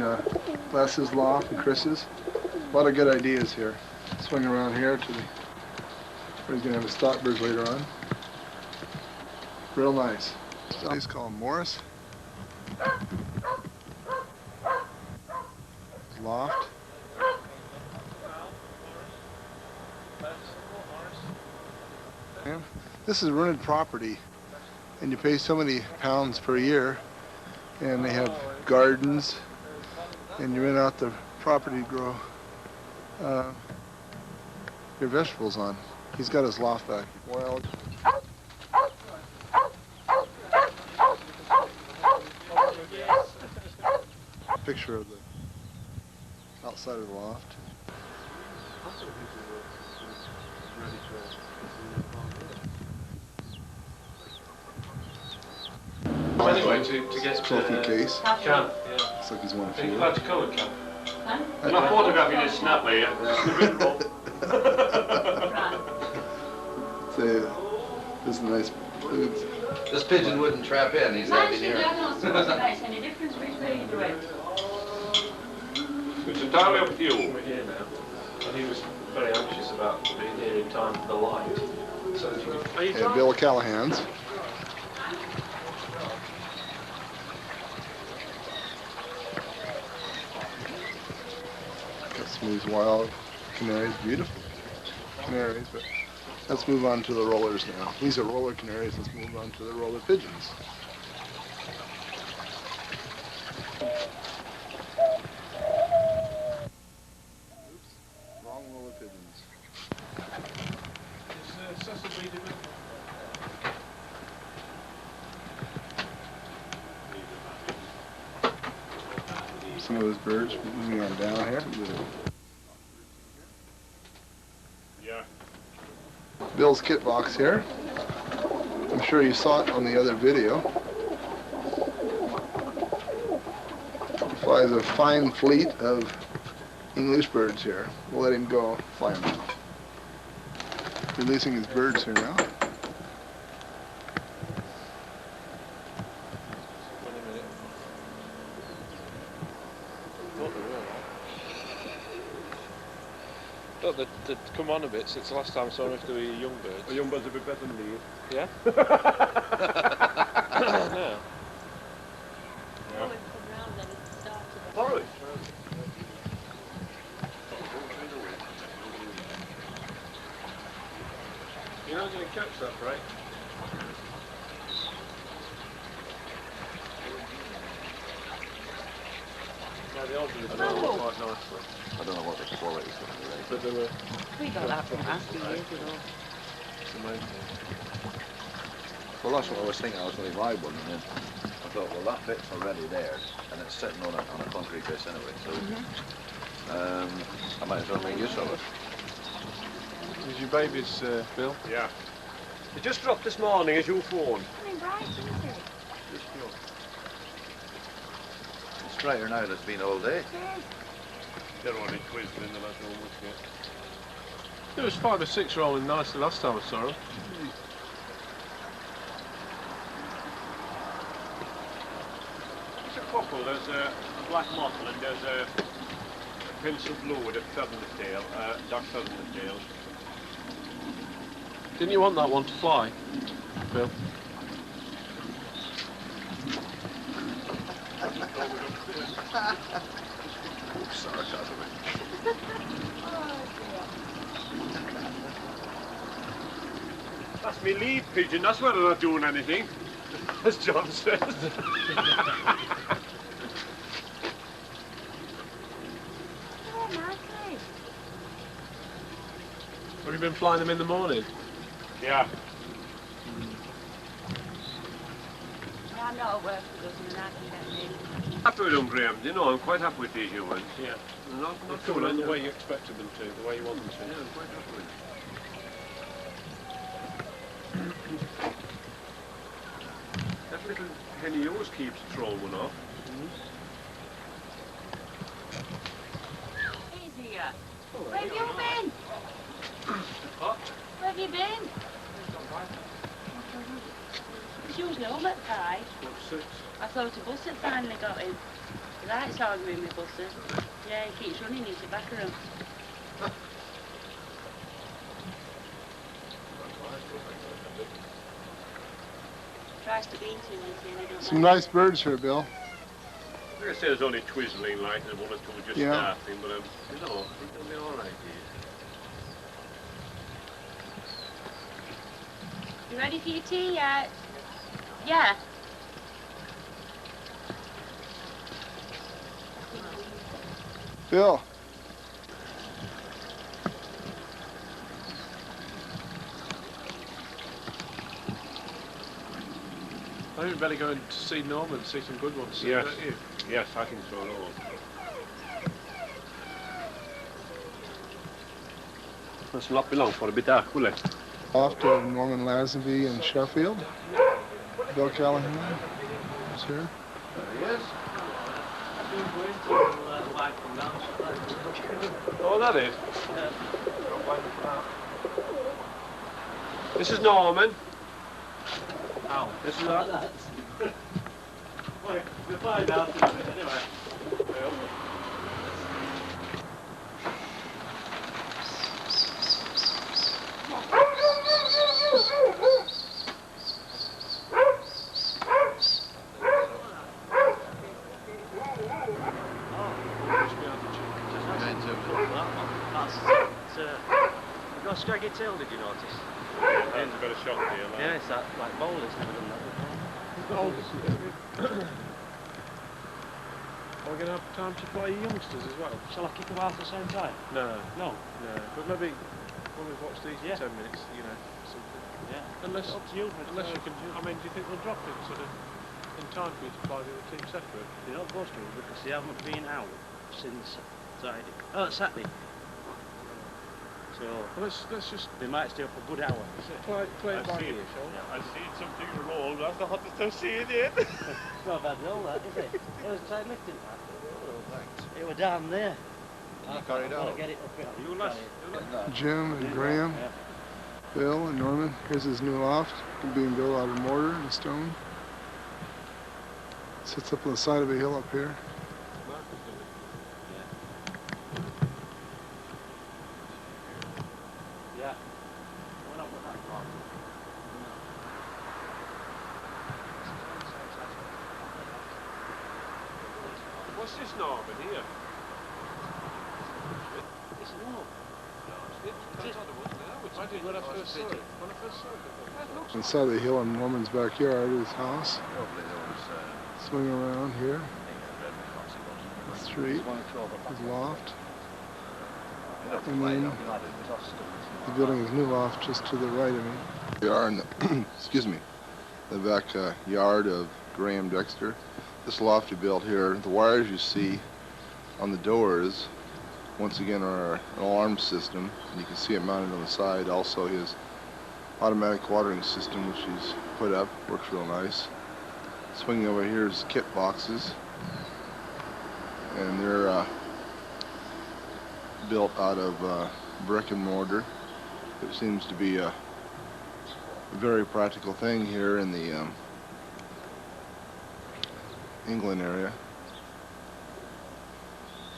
Les's loft and Chris's. A lot of good ideas here. Swing around here to the where he's going to have his stock birds later on. Real nice. He's called Morris. Loft. This is rented property, and you pay so many pounds per year, and they have gardens, and you rent out the property to grow your vegetables on. He's got his loft back. Wild. Picture of the outside of the loft.
Anyway, to get
Trophy case.
Can, yeah.
Looks like he's won a
Are you
few.
glad to come, Can?
Huh?
I'm not photographing this snap, mate.
Say, this is nice foods.
This pigeon wouldn't trap in, he's having
Actually,
here.
I don't suppose it makes any difference which way you do it.
It's entirely up to you. We're here now. And he was very anxious about being here in time for the light. So if you could... Are you
And Bill Callahan's. Got some of these wild canaries, beautiful canaries, but let's move on to the rollers now. These are roller canaries, let's move on to the roller pigeons. Oops, wrong roller pigeons.
Is Cecil breeding them?
Some of those birds moving on down here.
Yeah.
Bill's kit box here. I'm sure you saw it on the other video. He flies a fine fleet of English birds here. We'll let him go fly them now. Releasing his birds here now.
Look, they've come on a bit since the last time I saw them if they were young birds.
The young birds are a bit better than these.
Yeah? No.
Porridge.
You're not going to catch that, right? No, the old ones are quite nicely.
I don't know what the quality is going to be.
But they were...
We got that from us a few years ago.
It's amazing.
Well, that's what I was thinking. I was going to buy one, and then I thought, well, that bit's already there, and it's sitting on a concrete base anyway, so I might as well make use of it.
Is your babies, Bill?
Yeah. They just dropped this morning as you phoned.
I mean, right, isn't it?
It's brighter now than it's been all day.
They're only twisting in the last moment yet.
There was 5 or 6 rolling nicely last time I saw them.
It's a couple. There's a black mottle and there's a pencil blue with a feather in the tail, dark feather in the tail.
Didn't you want that one to fly, Bill?
Sarcasm.
That's me lead pigeon. That's why they're not doing anything, as John says.
Oh, nicely.
Have you been flying them in the morning?
Yeah.
Well, I'm not at work for dozen and I can get me.
Happy with them, Graham. You know, I'm quite happy with these humans.
Yeah.
Not
They're
too
coming in
much.
the way you expected them to, the way you want them to.
Yeah, I'm quite happy with them. That little henny always keeps throwing one off.
Easier. Where have you been?
What?
Where have you been? He's usually home at 5.
What, 6?
I thought a bus had finally got him. He likes arguing with buses. Yeah, he keeps running into the back of them. Tries to beat him, you see, they don't
Some
like
nice birds here, Bill.
Like I say, there's only twizzling like and 1 or 2 just
Yeah.
starting, but you know, it'll be all right here.
You ready for your tea yet? Yeah.
Bill.
I think we'd better go and see Norman, see some good ones.
Yes.
Don't you?
Yes, I think so.
Must not be long for a bit dark, will it?
Off to Norman Lazenby in Sheffield. Bill Callahan is here.
Oh, that is? This is Norman.
How?
This is that.
We'll find out in a bit anyway.
You've got a scraggy tail, did you notice?
Yeah, that's a bit of shock to you.
Yeah, it's that, like, bowler's never done that before.
Are we going to have time to play youngsters as well?
Shall I kick them out at the same time?
No.
No.
No. But maybe when we've watched these for 10 minutes, you know, something.
Yeah.
Unless,
Up to you.
unless you can, I mean, do you think they'll drop it sort of in time for you to play the other team separate?
They're not supposed to because they haven't been out since Saturday. Oh, Saturday. So
Well, let's just
they might stay up a good hour.
play it by ear, shall we?
I've seen something roll, that's the hottest I've seen it.
It's not a bad roll, that, is it? It was trying lifting that. Oh, thanks. It was down there.
You carry it
I've got
out.
to get it up here.
You last.
Jim and Graham,
Yeah.
Bill and Norman. Here's his new loft, being built out of mortar and stone. Sits up on the side of a hill up here.
Yeah. Why not with that block?
What's this Norman here?
It's no.
I did when I first saw it. When I first saw it.
On the side of the hill in Norman's backyard, his house. Swing around here. The street, his loft. And then the building his new loft just to the right of me. We are in the, excuse me, the back yard of Graham Dexter. This loft he built here, the wires you see on the doors, once again, are an alarm system. And you can see it mounted on the side. Also his automatic watering system, which he's put up, works real nice. Swinging over here is kit boxes. And they're built out of brick and mortar. It seems to be a very practical thing here in the England area.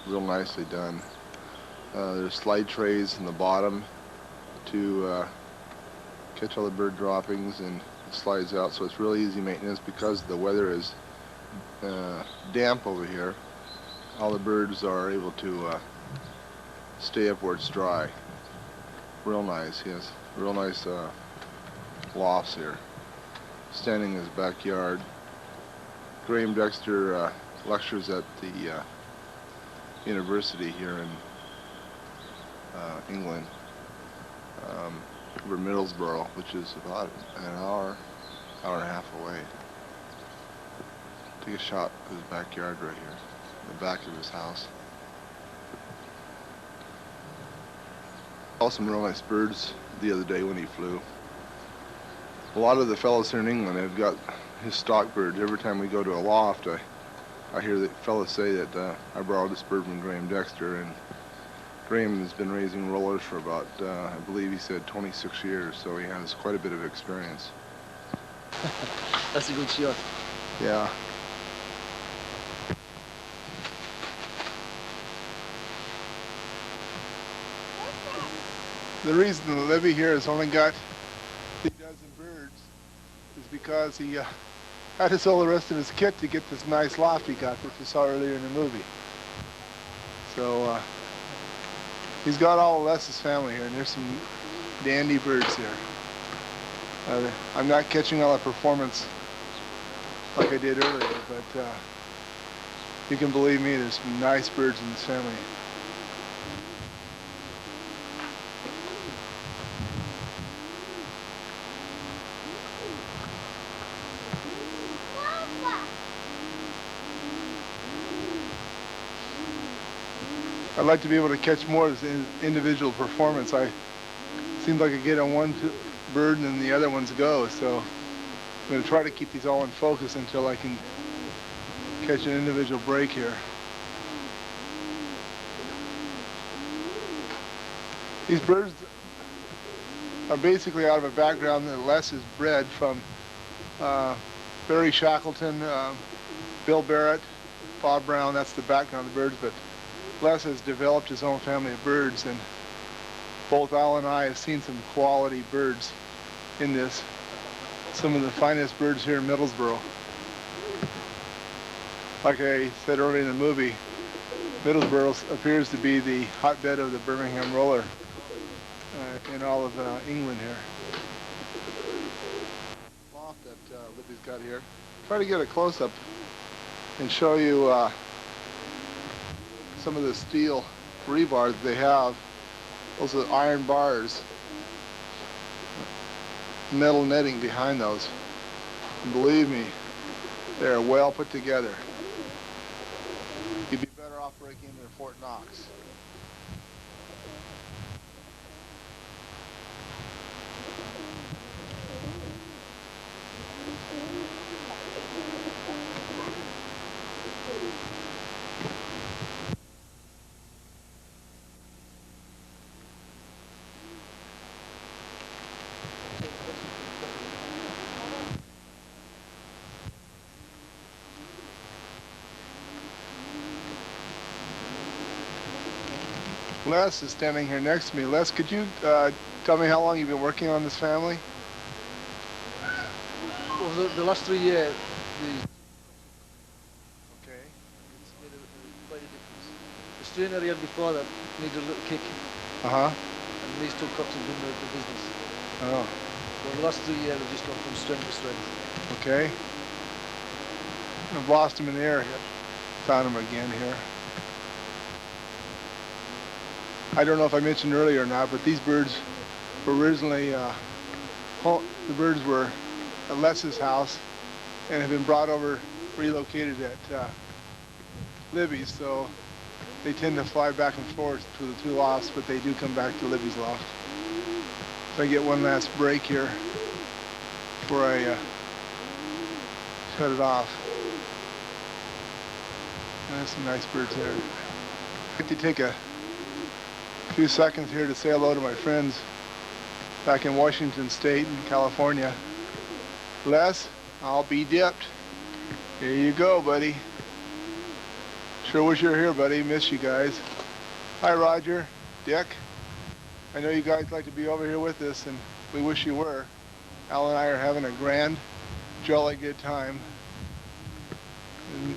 Real nicely done. There's slide trays in the bottom to catch all the bird droppings, and it slides out, so it's really easy maintenance because the weather is damp over here. All the birds are able to stay up where it's dry. Real nice. He has real nice lofts here. Standing in his backyard. Graham Dexter lectures at the university here in England, over Middlesbrough, which is about an hour and a half away. Take a shot of his backyard right here, the back of his house. Saw some real nice birds the other day when he flew. A lot of the fellows here in England have got his stock birds. Every time we go to a loft, I hear the fellows say that I borrowed this bird from Graham Dexter, and Graham has been raising rollers for about, I believe he said 26 years, so he has quite a bit of experience.
That's a good shot.
Yeah. The reason the levy here has only got 3 dozen birds is because he had to sell the rest of his kit to get this nice loft he got, which you saw earlier in the movie. So he's got all of Les's family here, and there's some dandy birds here. I'm not catching all the performance like I did earlier, but you can believe me, there's some nice birds in this family. I'd like to be able to catch more as an individual performance. Seems like I get on one bird and then the other ones go, so I'm going to try to keep these all in focus until I can catch an individual break here. These birds are basically out of a background that Les has bred from Barry Shackleton, Bill Barrett, Bob Brown. That's the background of the birds, but Les has developed his own family of birds, and both Al and I have seen some quality birds in this. Some of the finest birds here in Middlesboro. Like I said earlier in the movie, Middlesboro appears to be the hotbed of the Birmingham roller in all of England here. Loft that Libby's got here. Try to get a close-up and show you some of the steel rebar that they have. Those are iron bars, metal netting behind those. And believe me, they're well put together. You'd be better off breaking into Fort Knox. Les is standing here next to me. Les, could you tell me how long you've been working on this family?
Over the last 3 years,
Okay.
it's made quite a difference. The strainer he had before that needed a little kick,
Uh-huh.
and these two cocks have done the business.
Oh,
So the last 3 years have just gone from strength to strength.
okay. I've lost him in the air. Found him again here. I don't know if I mentioned earlier or not, but these birds were originally, the birds were at Les's house and have been brought over, relocated at Libby's, so they tend to fly back and forth to the two lofts, but they do come back to Libby's loft. So I get one last break here before I shut it off. And there's some nice birds there. I'd like to take a few seconds here to say hello to my friends back in Washington State and California. Les, I'll be dipped. Here you go, buddy. Sure wish you were here, buddy. Miss you guys. Hi, Roger, Dick. I know you guys like to be over here with us, and we wish you were. Al and I are having a grand, jolly good time. And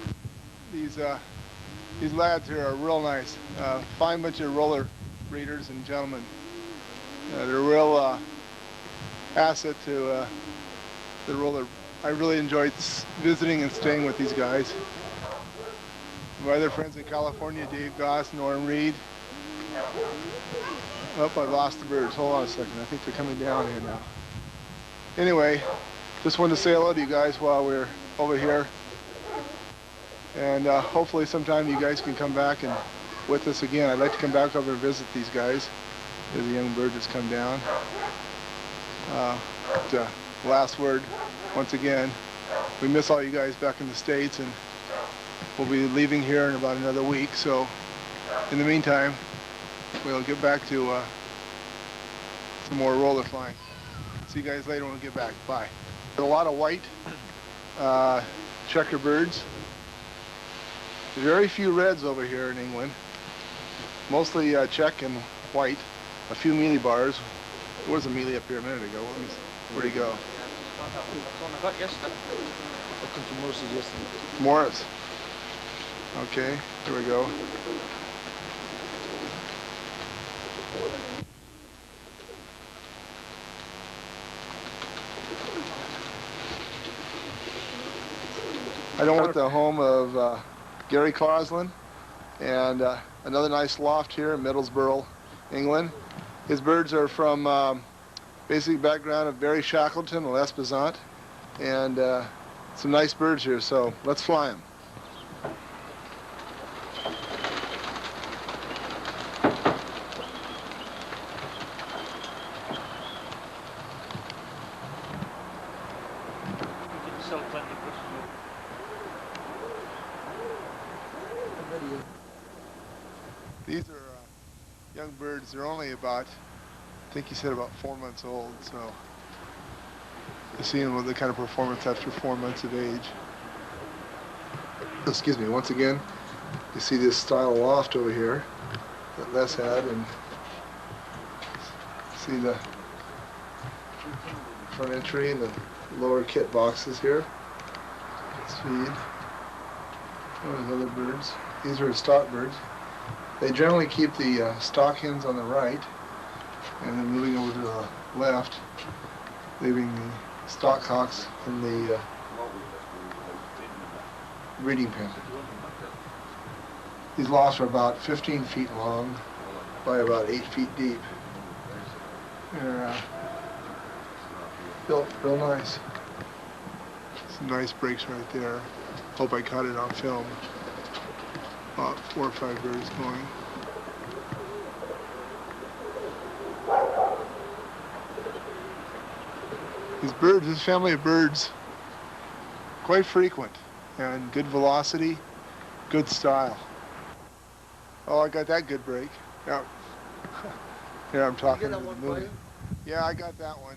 these lads here are real nice. Fine bunch of roller breeders and gentlemen. They're a real asset to the roller. I really enjoyed visiting and staying with these guys. My other friends in California, Dave Goss, Norm Reed. Oh, I lost the birds. Hold on a second. I think they're coming down here now. Anyway, just wanted to say hello to you guys while we're over here. And hopefully sometime you guys can come back and with us again. I'd like to come back over and visit these guys. There's a young bird that's come down. Last word, once again, we miss all you guys back in the States, and we'll be leaving here in about another week. So in the meantime, we'll get back to some more roller flying. See you guys later when we get back. Bye. There's a lot of white checker birds. Very few reds over here in England. Mostly check and white. A few mealy bars. There was a mealy up here a minute ago. Where'd he go?
I got yesterday.
I come to Morris's yesterday.
Morris. Okay, here we go. I don't want the home of Gary Clauslin, and another nice loft here in Middlesbrough, England. His birds are from basic background of Barry Shackleton and Les Besant, and some nice birds here, so let's fly them. birds. They're only about, I think he said about 4 months old, so seeing what the kind of performance after 4 months of age. Excuse me, once again, you see this style loft over here that Les had, and see the front entry and the lower kit boxes here. Let's feed. There's other birds. These are stock birds. They generally keep the stock hens on the right, and then moving over to the left, leaving the stock cocks in the breeding pen. These lofts are about 15 feet long by about 8 feet deep. They're built real nice. Some nice breaks right there. Hope I caught it on film. About 4 or 5 birds going. These birds, this family of birds, quite frequent and good velocity, good style. Oh, I got that good break. Yeah. Here I'm talking to the movie. Yeah, I got that one.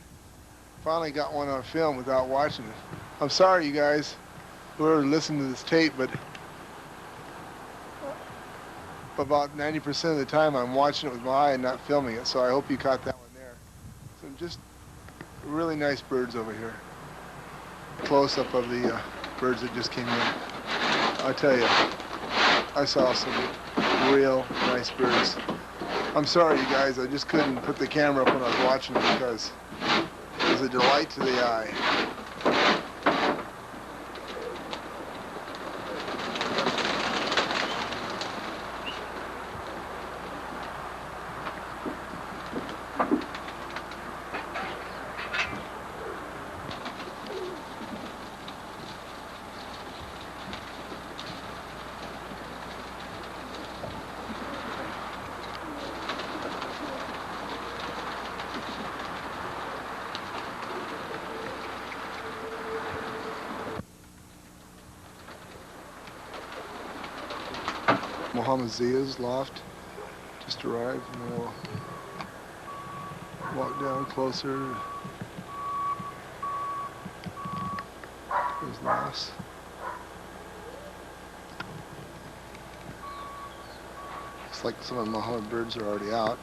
Finally got one on film without watching it. I'm sorry, you guys, who are listening to this tape, but about 90% of the time I'm watching it with my eye and not filming it, so I hope you caught that one there. So just really nice birds over here. Close-up of the birds that just came in. I tell you, I saw some real nice birds. I'm sorry, you guys, I just couldn't put the camera up when I was watching it because it was a delight to the eye. Muhammad Zia's loft just arrived, and we'll walk down closer. There's Lofts. Looks like some of the Muhammad birds are already out.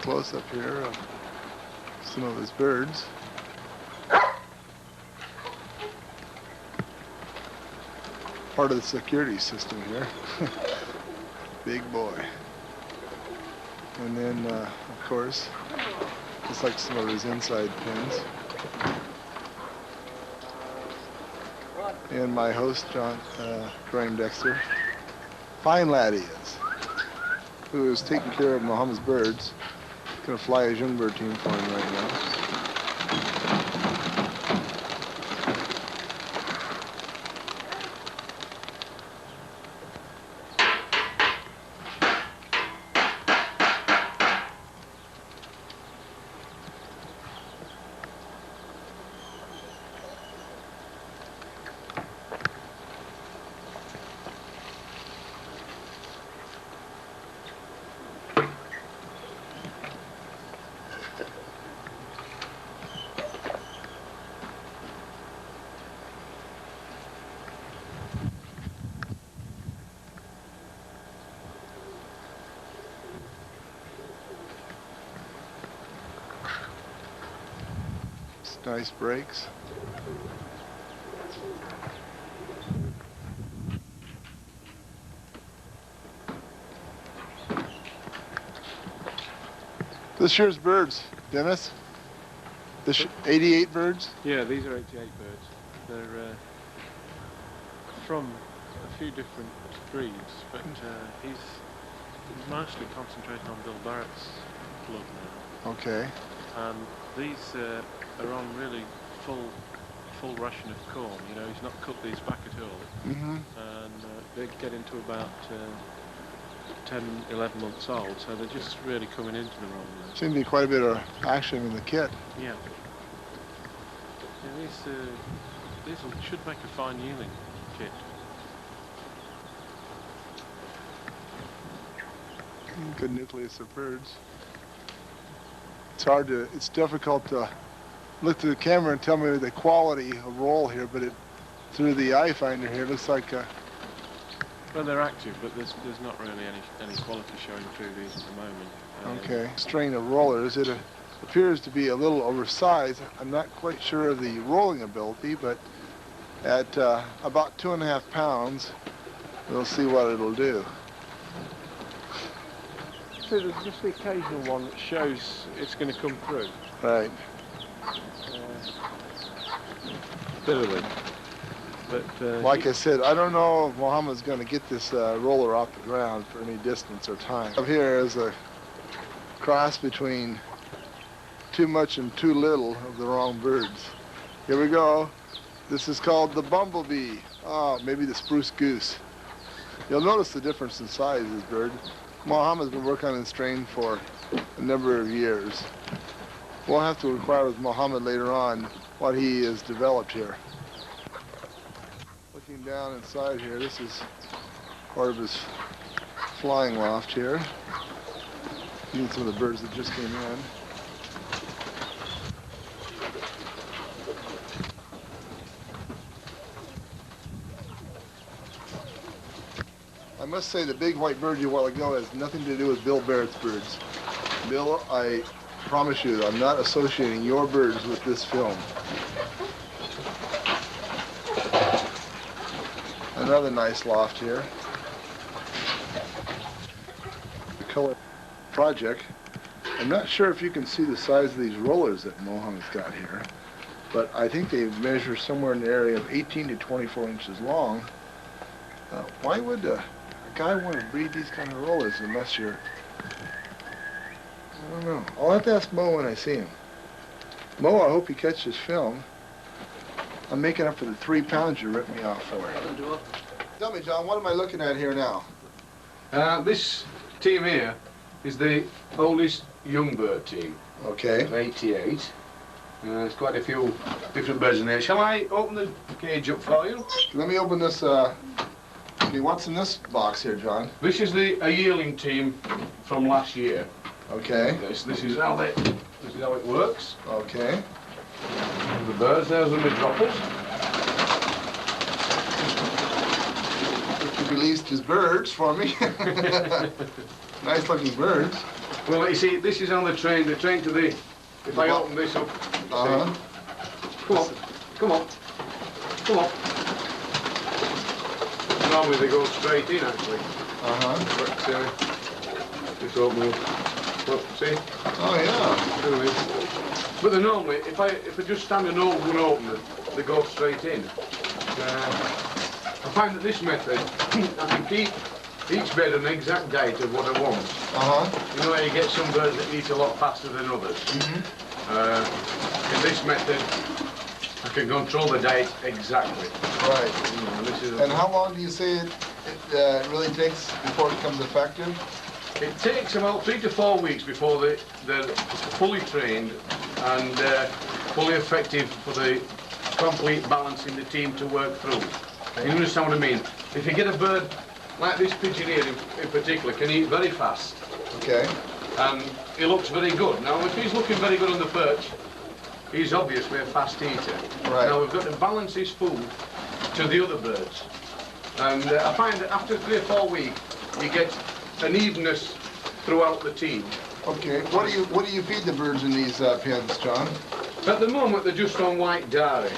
Close up here of some of his birds. Part of the security system here. Big boy. And then, of course, just like some of his inside pins. And my host, Graham Dexter. Fine lad he is. Who is taking care of Muhammad's birds. Gonna fly his young bird team for him right now. Nice breaks. This year's birds, Dennis? This 88 birds?
Yeah, these are 88 birds. They're from a few different breeds, but he's mostly concentrating on Bill Barrett's blood now.
Okay.
And these are on really full ration of corn. You know, he's not cut these back at all.
Mm-hmm.
And they get into about 10, 11 months old, so they're just really coming into the role now.
Seems to be quite a bit of action in the kit.
Yeah. Yeah, these should make a fine yearling kit.
Good nucleus of birds. It's difficult to look through the camera and tell me the quality of roll here, but through the eye finder here, it looks like
well, they're active, but there's not really any quality showing through these at the moment.
okay, strain of rollers. It appears to be a little oversized. I'm not quite sure of the rolling ability, but at about 2.5 pounds, we'll see what it'll do.
So there's just the occasional one that shows it's going to come through.
Right.
Bitterly. But
like I said, I don't know if Mohammed's going to get this roller off the ground for any distance or time. Up here is a cross between too much and too little of the wrong birds. Here we go. This is called the bumblebee. Oh, maybe the spruce goose. You'll notice the difference in size of this bird. Mohammed's been working on this strain for a number of years. We'll have to inquire with Mohammed later on what he has developed here. Looking down inside here, this is part of his flying loft here. Seeing some of the birds that just came in. I must say the big white bird you a while ago has nothing to do with Bill Barrett's birds. Bill, I promise you I'm not associating your birds with this film. Another nice loft here. The color project. I'm not sure if you can see the size of these rollers that Mohammed's got here, but I think they measure somewhere in the area of 18 to 24 inches long. Why would a guy want to breed these kind of rollers unless you're... I don't know. I'll have to ask Mo when I see him. Mo, I hope you catch this film. I'm making up for the 3 pounds you ripped me off for. Tell me, John, what am I looking at here now?
This team here is the oldest young bird team.
Okay.
Of 88. There's quite a few different birds in there. Shall I open the cage up for you?
Let me open this. Okay, what's in this box here, John?
This is a yearling team from last year.
Okay.
This is how it works.
Okay.
The birds, there's the mid-droppers.
If you released his birds for me. Nice looking birds.
Well, you see, this is on the train. They're trained to the... If I open this up,
Uh-huh.
Come on. Come on. Come on. Normally they go straight in, actually.
Uh-huh.
But, just open them. Look, see?
Oh, yeah.
Anyway. But they're normally, if I just stand and open them, they go straight in. I find that this method, I can keep each bird an exact diet of what I want.
Uh-huh.
You know how you get some birds that eat a lot faster than others?
Mm-hmm.
In this method, I can control the diet exactly.
Right.
You know, this is
and how long do you say it really takes before it becomes effective?
It takes about 3 to 4 weeks before they're fully trained and fully effective for the complete balance in the team to work through. You understand what I mean? If you get a bird like this pigeon here in particular, can eat very fast.
Okay.
And he looks very good. Now, if he's looking very good on the perch, he's obviously a fast eater.
Right.
Now, we've got to balance his food to the other birds. And I find that after 3 or 4 weeks, you get an evenness throughout the team.
Okay. What do you feed the birds in these pens, John?
At the moment, they're just on white dairy.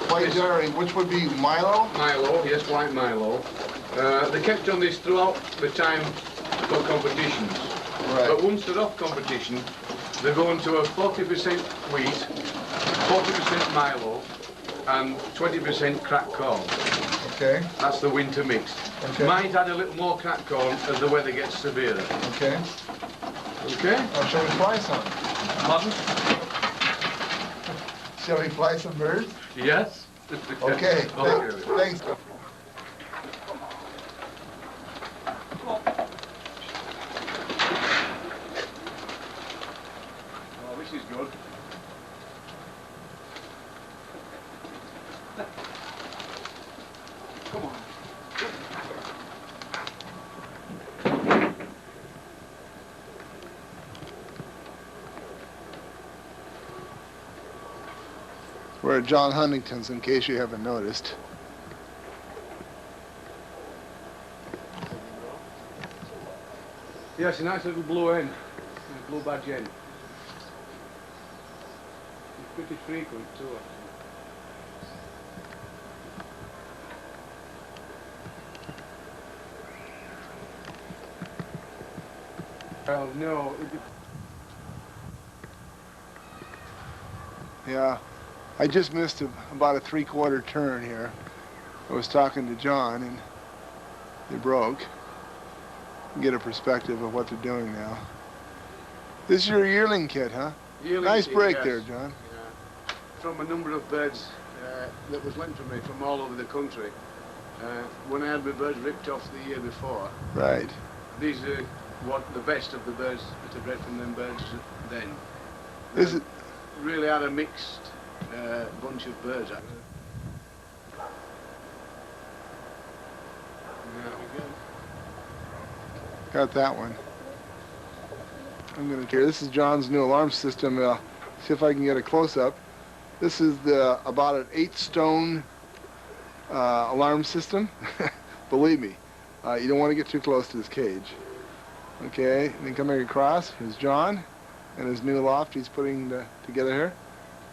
White dairy, which would be Milo?
Milo, yes, white Milo. They kept on this throughout the time for competitions.
Right.
But once they're off competition, they go into a 40% wheat, 40% Milo, and 20% cracked corn.
Okay.
That's the winter mix.
Okay.
Might add a little more cracked corn as the weather gets severer.
Okay.
Okay?
Shall we fly some?
Pardon?
Shall we fly some birds?
Yes.
Okay. Thanks.
Oh, this is good. Come on.
We're at John Huntington's, in case you haven't noticed.
Yes, a nice little blue hen, a blue badge hen. It's pretty frequent too. Well, no.
Yeah, I just missed about a 3/4 turn here. I was talking to John and they broke. Get a perspective of what they're doing now. This is your yearling kit, huh?
Yearling
nice
kit,
break
yes.
there, John.
Yeah. From a number of birds that was lent to me from all over the country. When I had my birds ripped off the year before.
Right.
These are what the best of the birds that I bred from them birds then.
Is it
really had a mixed bunch of birds.
Got that one. I'm gonna hear. This is John's new alarm system. See if I can get a close-up. This is about an 8-stone alarm system. Believe me, you don't want to get too close to this cage. Okay, and then coming across is John and his new loft he's putting together here.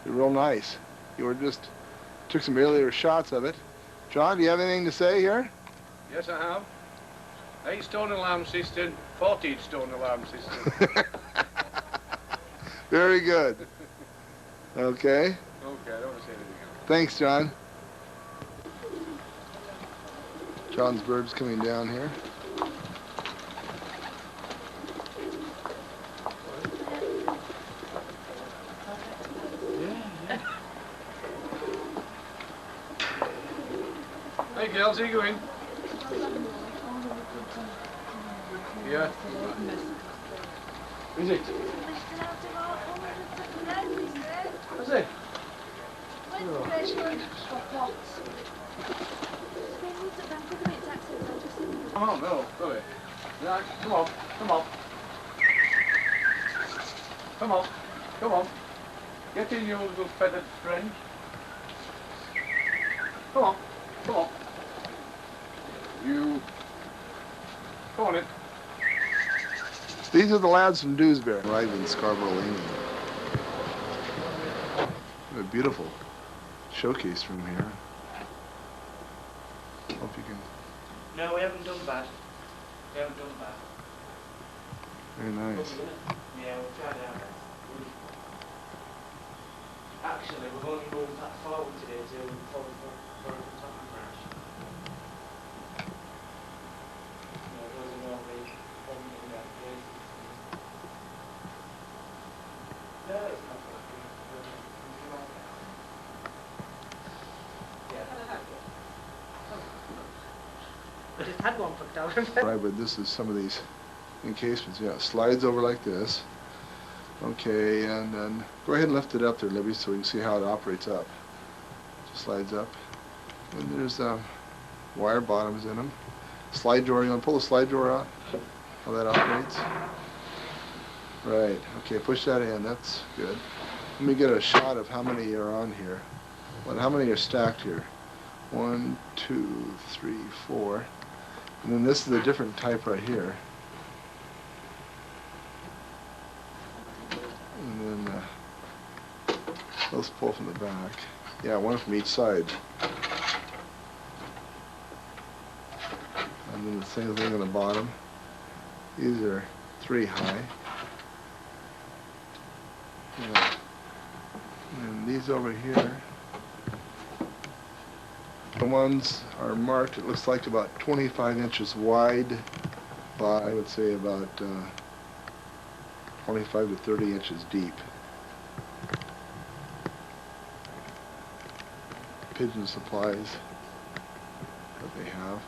They're real nice. You were just took some earlier shots of it. John, do you have anything to say here?
Yes, I have. 8-stone alarm system, 14-stone alarm system.
Very good. Okay.
Okay, I don't want to say anything else.
Thanks, John. John's bird's coming down here.
Hey girls, how you going? Yeah. Is it? Is it? Come on, no, sorry. Right, come on, come on. Come on, come on. Get in, you little feathered friend. Come on, come on. You. Come on in.
These are the lads from Dewsbury, right in Scarborough Lane. A beautiful showcase room here. Hope you can.
No, we haven't done bad. We haven't done bad.
Very nice.
Yeah, we'll try that. Actually, we've only moved that forward today to for the top of branch. Yeah, those are all the in that place. No, it's not I just had one put down.
Right, but this is some of these encasements. Yeah, slides over like this. Okay, and then go ahead and lift it up there, Libby, so we can see how it operates up. Just slides up. And there's wire bottoms in them. Slide drawer, you want to pull the slide drawer out? How that operates? Right, okay, push that in, that's good. Let me get a shot of how many are on here. Well, how many are stacked here? 1, 2, 3, 4. And then this is a different type right here. And then let's pull from the back. Yeah, one from each side. And then the same thing on the bottom. These are 3 high. Yeah. And these over here, the ones are marked, it looks like about 25 inches wide by, I would say, about 25 to 30 inches deep. Pigeon supplies that they have.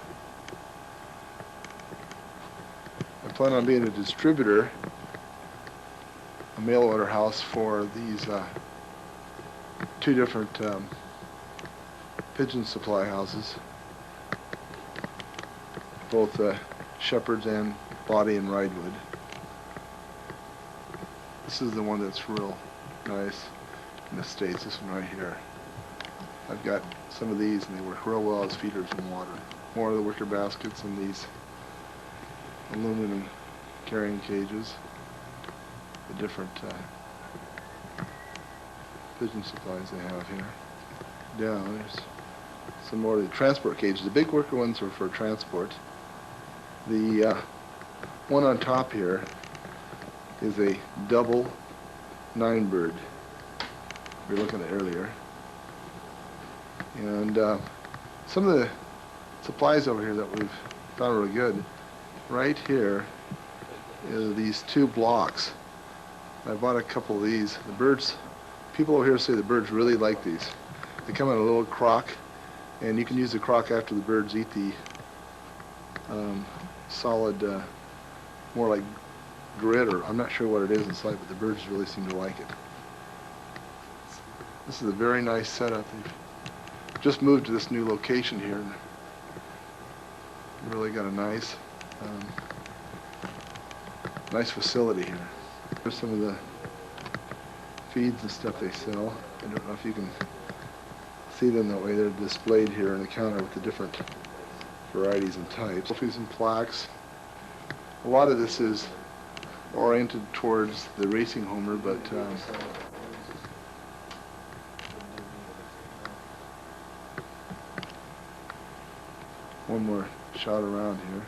I plan on being a distributor, a mail order house for these 2 different pigeon supply houses, both Shepherd's and Body and Ridewood. This is the one that's real nice in the States, this one right here. I've got some of these, and they work real well as feeders in water. More of the wicker baskets and these aluminum carrying cages. The different pigeon supplies they have here. Down, there's some more of the transport cages. The big worker ones are for transport. The one on top here is a double 9-bird we were looking at earlier. And some of the supplies over here that we've found really good, right here is these 2 blocks. I bought a couple of these. The birds, people over here say the birds really like these. They come in a little crock, and you can use the crock after the birds eat the solid, more like grit, or I'm not sure what it is inside, but the birds really seem to like it. This is a very nice setup. They've just moved to this new location here, and really got a nice, nice facility here. Here's some of the feeds and stuff they sell. I don't know if you can see them that way. They're displayed here on the counter with the different varieties and types. Trophies and plaques. A lot of this is oriented towards the racing homer, but one more shot around here.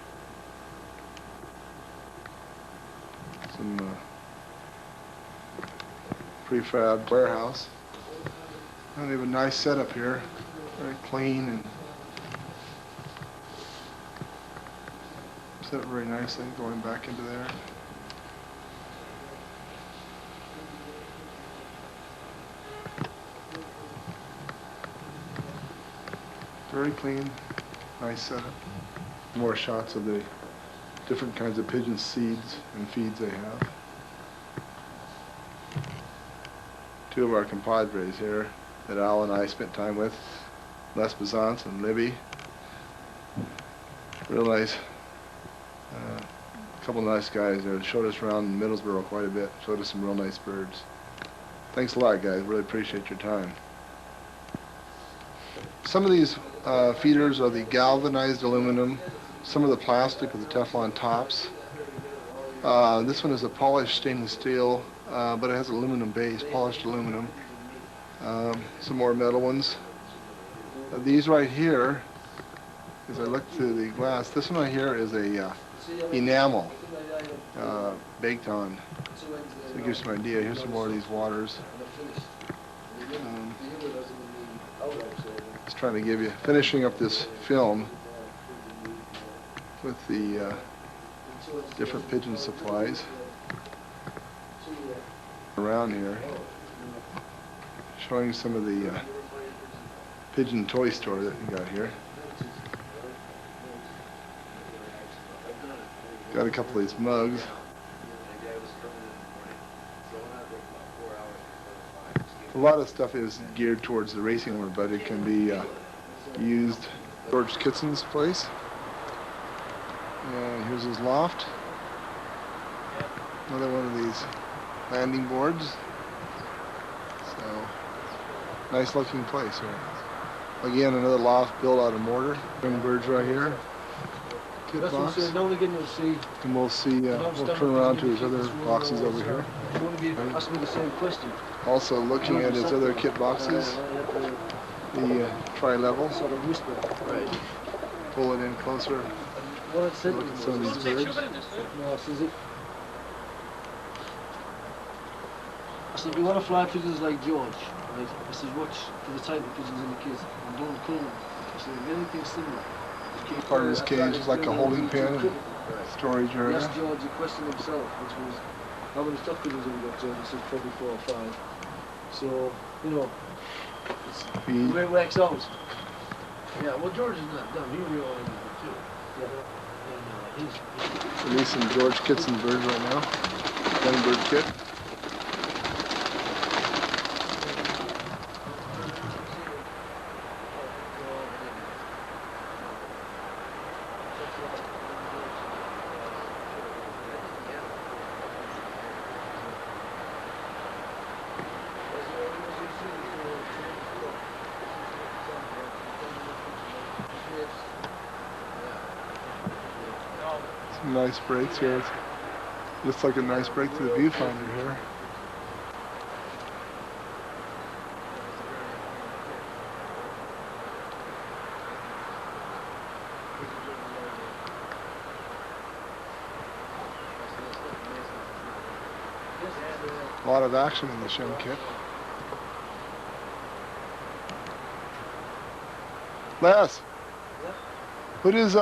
Some prefab warehouse. And they have a nice setup here, very clean and set up very nicely, going back into there. Very clean, nice setup. More shots of the different kinds of pigeon seeds and feeds they have. 2 of our compadres here that Al and I spent time with, Les Bizance and Libby. Real nice, couple of nice guys there. Showed us around Middlesboro quite a bit, showed us some real nice birds. Thanks a lot, guys, really appreciate your time. Some of these feeders are the galvanized aluminum, some of the plastic with the Teflon tops. This one is a polished stainless steel, but it has aluminum base, polished aluminum. Some more metal ones. These right here, as I look through the glass, this one right here is a enamel baked on. So it gives you an idea. Here's some more of these waters. Just trying to give you, finishing up this film with the different pigeon supplies around here, showing some of the pigeon toy store that we got here. Got a couple of these mugs. A lot of stuff is geared towards the racing world, but it can be used. George Kitson's place. And here's his loft. Another one of these landing boards. So, nice looking place here. Again, another loft built out of mortar. Young birds right here. Kit box.
Now and again you'll see.
And we'll see, we'll turn around to his other boxes over here.
You want to be asking me the same question.
Also looking at his other kit boxes. The tri-level.
Sort of whisper. Right.
Pull it in closer.
What it said.
Look at some of these birds.
No, says it. I said, we want to fly pigeons like George. Right? I said, watch for the type of pigeons in the cage and don't kill them. I said, if anything similar.
Part of this cage is like a holding pen and storage area.
He asked George a question himself, which was, how many stock pigeons have we got, George? He said, probably 4 or 5. So, you know, it's the way it works out.
Yeah, well, George is not done. He realizes it too.
Yeah.
So these some George Kitson birds right now. Young bird kit. Some nice breaks here. Looks like a nice break to the viewfinder here. A lot of action in this young kit. Les, who does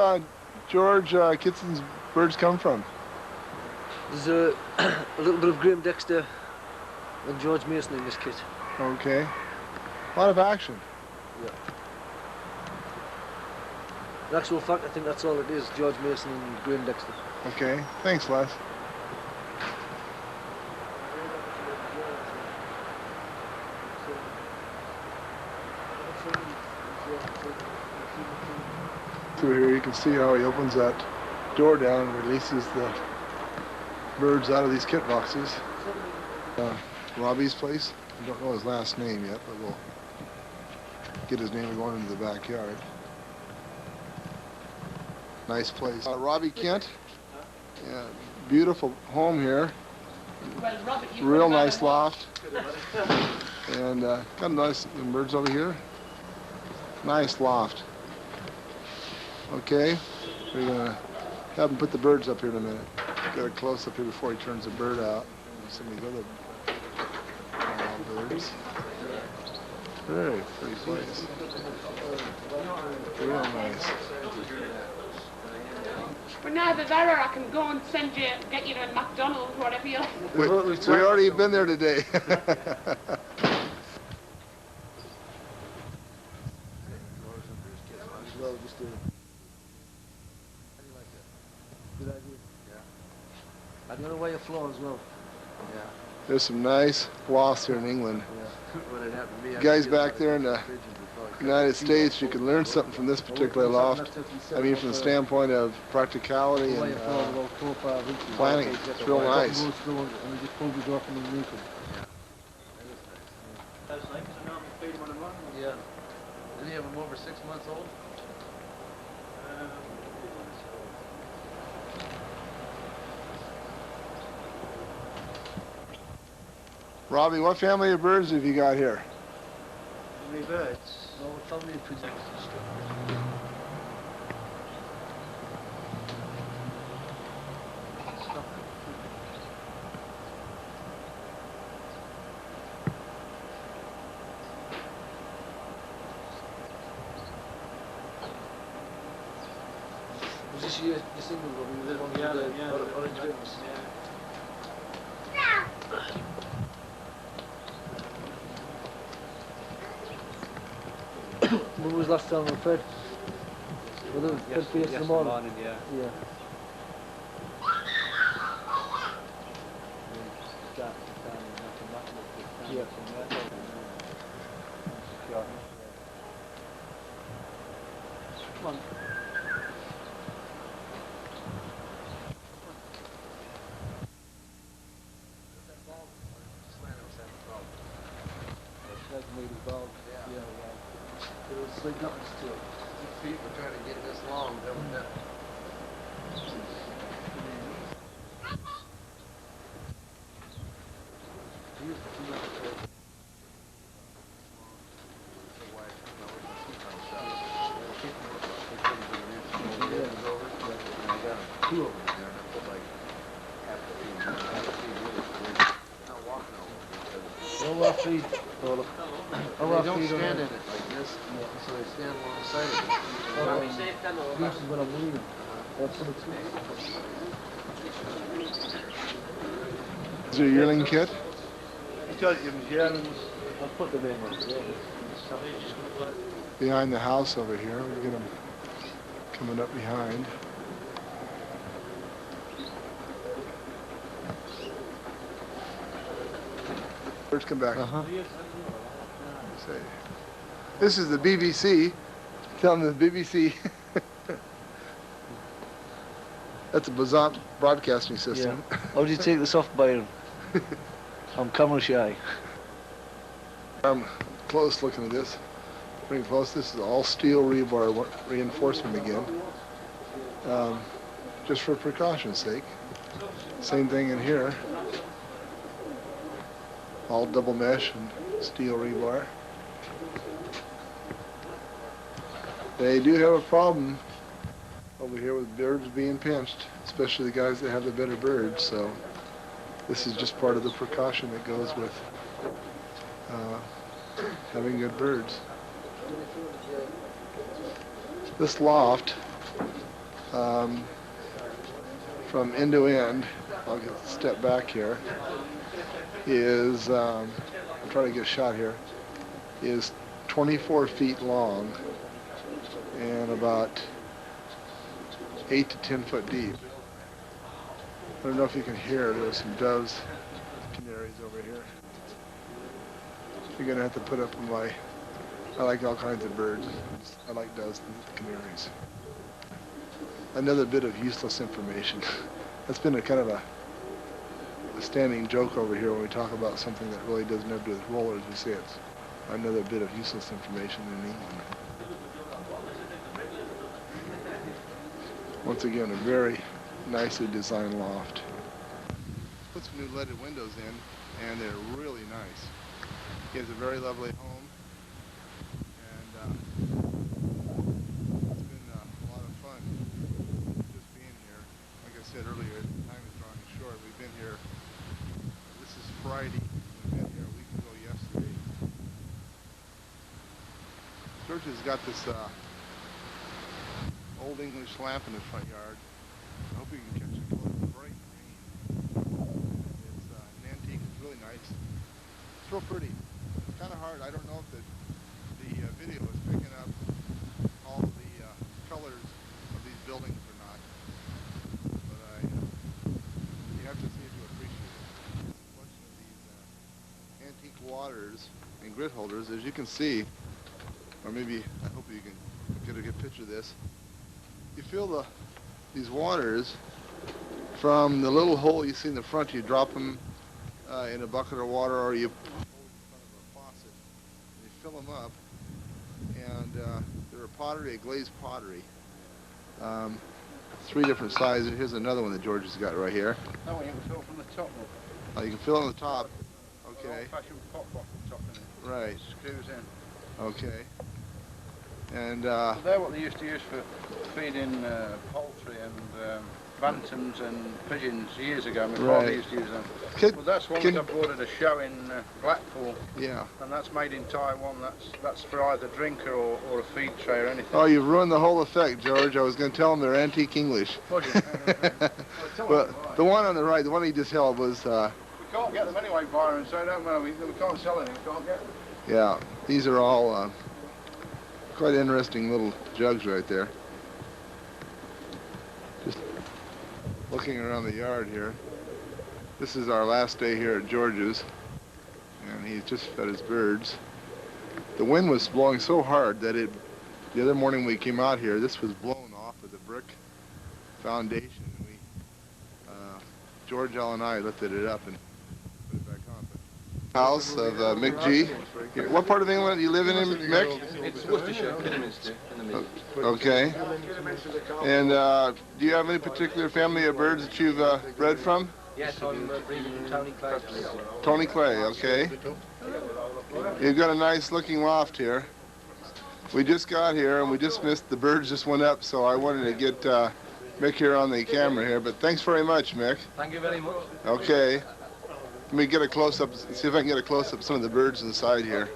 George Kitson's birds come from?
There's a little bit of Graham Dexter and George Mason in this kit.
Okay. A lot of action.
Yeah. In actual fact, I think that's all it is, George Mason and Graham Dexter.
Okay. Thanks, Les. Through here you can see how he opens that door down and releases the birds out of these kit boxes. Robbie's place. I don't know his last name yet, but we'll get his name going into the backyard. Nice place. Robbie Kent. Yeah, beautiful home here. Real nice loft. And got nice birds over here. Nice loft. Okay, we're gonna have him put the birds up here in a minute. Get a close up here before he turns the bird out. Some of these other birds. Very pretty place. Real nice.
We're neither there or I can go and send you, get you to McDonald's, whatever you like.
We already been there today.
Good idea. Yeah. I'm gonna weigh a floor as well.
Yeah.
There's some nice lofts here in England.
Yeah. What had happened to me,
Guys back there in the United States, you can learn something from this particular loft. I mean, from the standpoint of practicality and planning. It's real nice.
Yeah.
Did he have them over 6 months old?
Robbie, what family of birds have you got here?
How many birds? No, family of pigeons. Was this your single one? The one with the orange wings? When was last time we fed? Well, they fed for yesterday morning.
Yeah.
Yeah. Yeah. Come on. Yeah. It was like nothing to it.
Your feet were trying to get this long, they were down.
Two of them. I'll feed.
They don't stand in it like this, so they stand alongside of it.
This is what I'm leaving. That's what
Is there a yearling kit?
I'll put them in.
Behind the house over here. We get them coming up behind. Birds come back. Say, this is the BBC. Tell them the BBC. That's a Bazant broadcasting system.
Yeah. How do you take this off, Byron? I'm camera shy.
I'm close looking at this. Pretty close. This is all steel rebar reinforcement again. just for precaution's sake. Same thing in here. All double mesh and steel rebar. They do have a problem over here with birds being pinched, especially the guys that have the better birds, so this is just part of the precaution that goes with having good birds. This loft, from end to end, I'll step back here, is, I'm trying to get a shot here, is 24 feet long and about 8 to 10 foot deep. I don't know if you can hear, there's some doves, canaries over here. You're gonna have to put up with my, I like all kinds of birds. I like doves and canaries. Another bit of useless information. That's been a kind of a standing joke over here when we talk about something that really doesn't have to do with rollers. We say it's another bit of useless information in England. Once again, a very nicely designed loft. Put some new leaded windows in, and they're really nice. He has a very lovely home, and it's been a lot of fun just being here. Like I said earlier, time is drawing short. We've been here, this is Friday, we've been here a week ago yesterday. George has got this old English lamp in the front yard. I hope you can catch the color. It's bright green. It's an antique, it's really nice. It's real pretty. It's kind of hard. I don't know if the video is picking up all the colors of these buildings or not. But you have to see it to appreciate it. It's a collection of these antique waters and grit holders. As you can see, or maybe, I hope you can get a good picture of this. You fill these waters from the little hole you see in the front. You drop them in a bucket of water, or you hold it in front of a faucet. And you fill them up, and they're a pottery, a glazed pottery. 3 different sizes. Here's another one that George has got right here.
That one you can fill from the top.
Oh, you can fill on the top. Okay.
Old-fashioned pot bottle top in it.
Right.
Screws in.
Okay. And
so they're what they used to use for feeding poultry and bantams and pigeons years ago. My father used to use them. Well, that's one that I bought at a show in Blackpool.
Yeah.
And that's made in Taiwan. That's for either drinker or a feed tray or anything.
Oh, you've ruined the whole effect, George. I was going to tell them they're antique English. Well, the one on the right, the one he just held was...
we can't get them anyway, Byron, so don't matter. We can't sell any. We can't get them.
Yeah, these are all quite interesting little jugs right there. Just looking around the yard here. This is our last day here at George's, and he's just fed his birds. The wind was blowing so hard that the other morning we came out here, this was blown off of the brick foundation, and George, Al, and I lifted it up and put it back on. House of Mick G. What part of England do you live in, Mick?
It's Worcestershire, Kidderminster, in the middle.
Okay. And do you have any particular family of birds that you've bred from?
Yes, I'm breeding from Tony Clay.
Tony Clay, okay. You've got a nice looking loft here. We just got here and we just missed, the birds just went up, so I wanted to get Mick here on the camera here, but thanks very much, Mick.
Thank you very much.
Okay. Let me get a close-up, see if I can get a close-up of some of the birds inside here.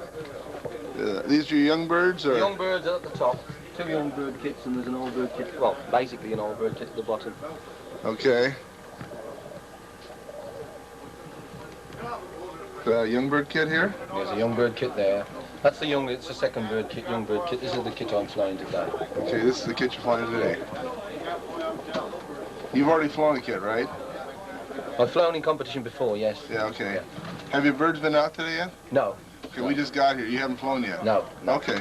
These are your young birds, or?
The young birds are at the top. 2 young bird kits, and there's an old bird kit. Well, basically an old bird kit at the bottom.
Okay. Young bird kit here?
There's a young bird kit there. That's the young, it's the second bird kit, young bird kit. This is the kit I'm flying today.
Okay, this is the kit you're flying today. You've already flown a kit, right?
I've flown in competition before, yes.
Yeah, okay.
Yeah.
Have your birds been out today yet?
No.
Okay, we just got here. You haven't flown yet?
No.
Okay.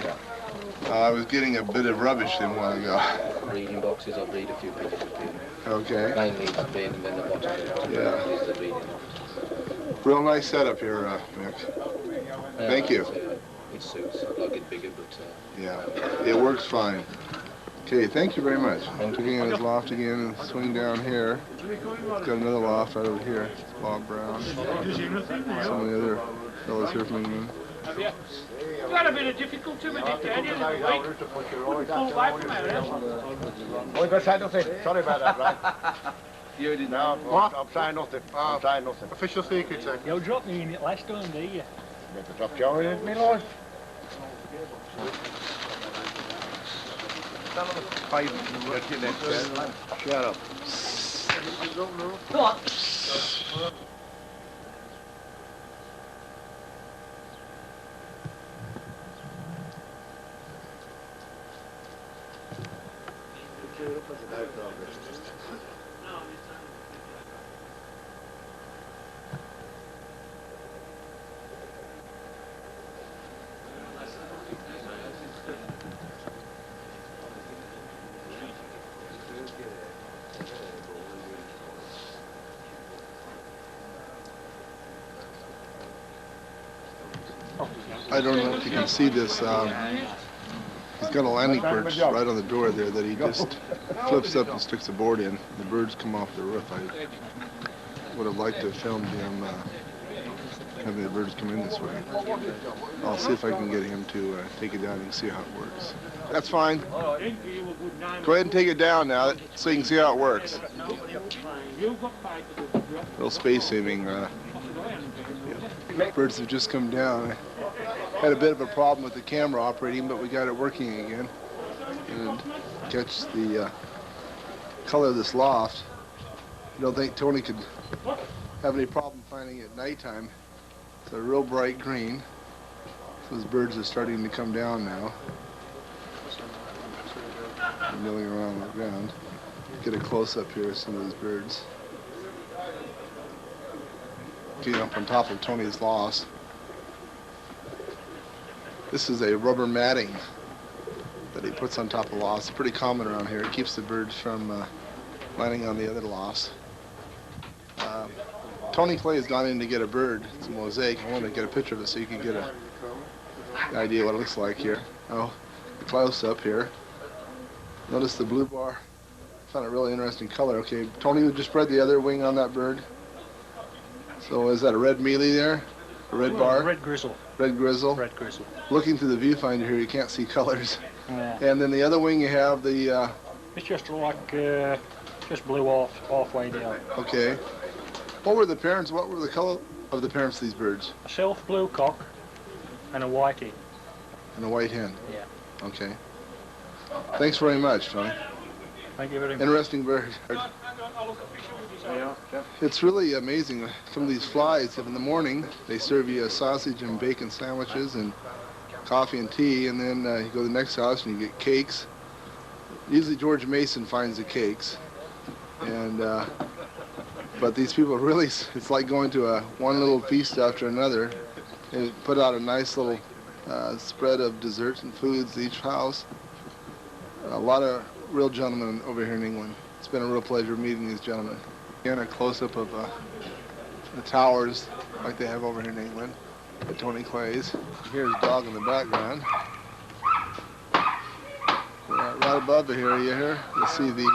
No.
I was getting a bit of rubbish a while ago.
Breeding boxes, I breed a few people with them.
Okay.
Mainly the bin and then the bottom.
Yeah.
Is the breeding.
Real nice setup here, Mick. Thank you.
It suits. I'd like it bigger, but...
Yeah, it works fine. Okay, thank you very much. I'm looking at his loft again and swing down here. It's got another loft right over here. It's Bob Brown. Some of the other fellows here from England.
You had a bit of difficulty with it, Ken, the other week. Pull away from it,
Oh, you better say nothing. Sorry about that, right?
You didn't.
No, I'm saying nothing. I'm saying nothing.
Official secret, sir.
You dropped me in it last time, did you?
Never dropped you in me life.
Five.
Shut up.
Go on.
I don't know if you can see this. He's got a landing perch right on the door there that he just flips up and sticks a board in. The birds come off the roof. I would have liked to have filmed him having the birds come in this way. I'll see if I can get him to take it down and see how it works. That's fine. Go ahead and take it down now so you can see how it works. Little space saving. Birds have just come down. Had a bit of a problem with the camera operating, but we got it working again. And catch the color of this loft. I don't think Tony could have any problem finding it at nighttime. It's a real bright green. Those birds are starting to come down now. They're milling around on the ground. Get a close-up here of some of these birds. Getting up on top of Tony's loft. This is a rubber matting that he puts on top of lofts. It's pretty common around here. It keeps the birds from landing on the other lofts. Tony Clay has gone in to get a bird. It's a mosaic. I want to get a picture of it so you can get an idea what it looks like here. Oh, close up here. Notice the blue bar. Found a really interesting color. Okay, Tony would just spread the other wing on that bird. So is that a red mealy there? A red bar?
Red grizzle.
Red grizzle?
Red grizzle.
Looking through the viewfinder here, you can't see colors.
Yeah.
And then the other wing you have the...
It's just like, just blue off, halfway down.
Okay. What were the parents, what were the color of the parents of these birds?
A self blue cock and a whitey.
And a white hen?
Yeah.
Okay. Thanks very much, Tony.
Thank you very much.
Interesting bird. It's really amazing. Some of these flies, in the morning, they serve you sausage and bacon sandwiches and coffee and tea, and then you go to the next house and you get cakes. Usually George Mason finds the cakes. And but these people really, it's like going to one little feast after another. They put out a nice little spread of desserts and foods at each house. A lot of real gentlemen over here in England. It's been a real pleasure meeting these gentlemen. Again, a close-up of the towers like they have over here in England at Tony Clay's. Here's a dog in the background. Right above here, you'll see the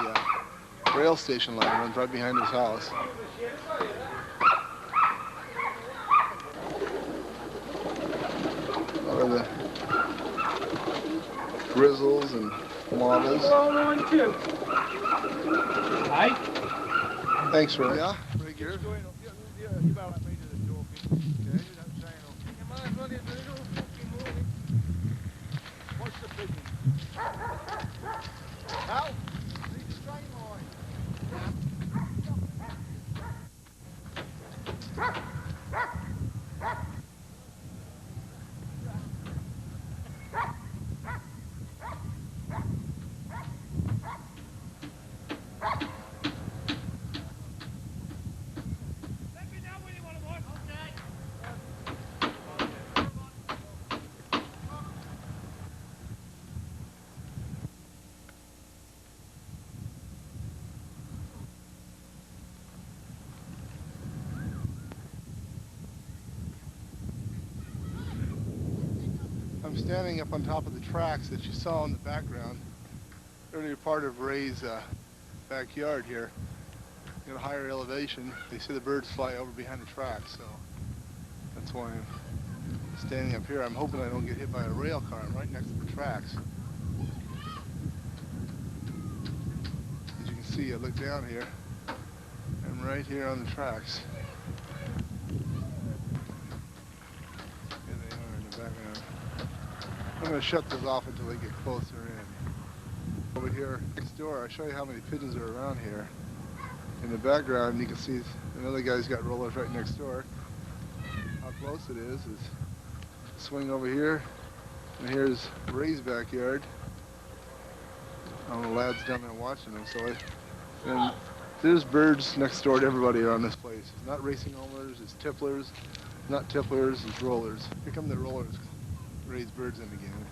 rail station line runs right behind his house. A lot of the grizzles and models.
Hey?
Thanks, Ray. Yeah, right here.
What's the pigeon? Al, leave the train line.
I'm standing up on top of the tracks that you saw in the background, earlier part of Ray's backyard here. At a higher elevation, they see the birds fly over behind the tracks, so that's why I'm standing up here. I'm hoping I don't get hit by a rail car. I'm right next to the tracks. As you can see, I look down here. I'm right here on the tracks. Here they are in the background. I'm going to shut this off until they get closer in. Over here next door, I'll show you how many pigeons are around here. In the background, you can see another guy's got rollers right next door. How close it is swing over here, and here's Ray's backyard. The lad's down there watching them. And there's birds next door to everybody around this place. It's not racing homers, it's tipplers. Not tipplers, it's rollers. Here come the rollers. Ray's birds in again.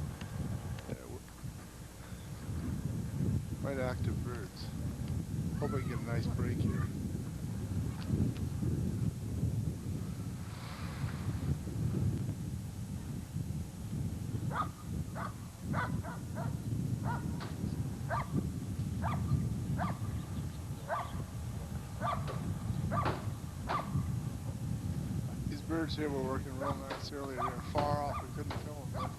Yeah, quite active birds. Hope I can get a nice break here. These birds here were working real nice earlier. They were far off, we couldn't film them.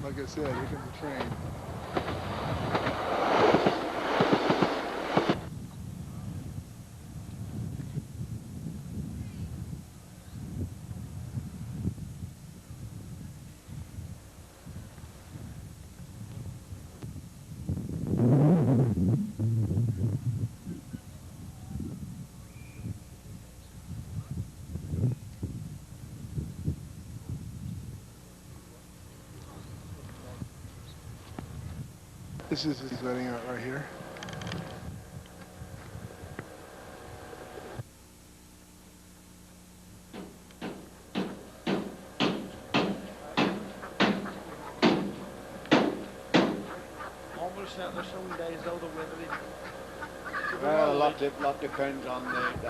Like I said, here comes the train. This is his letting out right here.
Almost out there some days though, the weather is. Well, a lot depends on the wind. If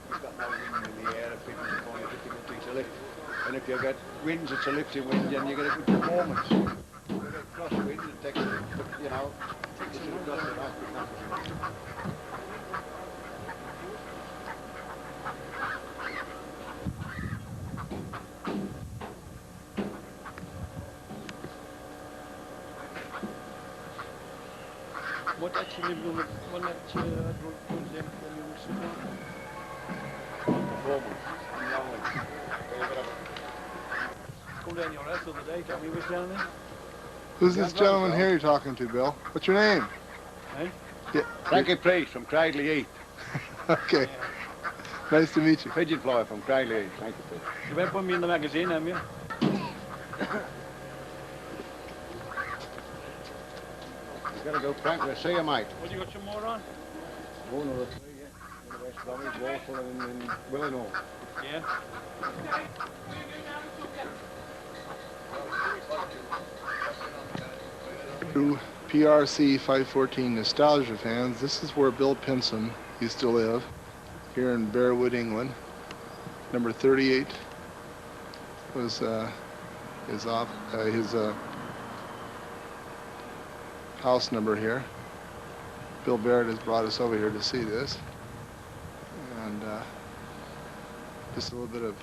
you've got no wind in the air, if people are going difficulty to lift. And if you get winds, it's a lifting wind, and you get a good performance. Crosswind, it takes, you know, takes it across the back.
What actually will one that runs in when you sit down?
Performance.
Come down your house the other day, tell me what's down there.
Who's this gentleman here you're talking to, Bill? What's your name?
Hey?
Yeah.
Frankie Priest from Cradley Heath.
Okay. Nice to meet you.
Pigeon flyer from Cradley Heath. Thank you, Priest.
You won't put me in the magazine, have you?
You gotta go, Frank. We'll see you, mate.
Well, you got some more on?
One or three, yeah. In the West Bromwich, Walsall and in Willenhall.
Yeah.
To PRC 514 nostalgia fans, this is where Bill Pinson used to live, here in Bearwood, England. Number 38 was his house number here. Bill Barrett has brought us over here to see this, and just a little bit of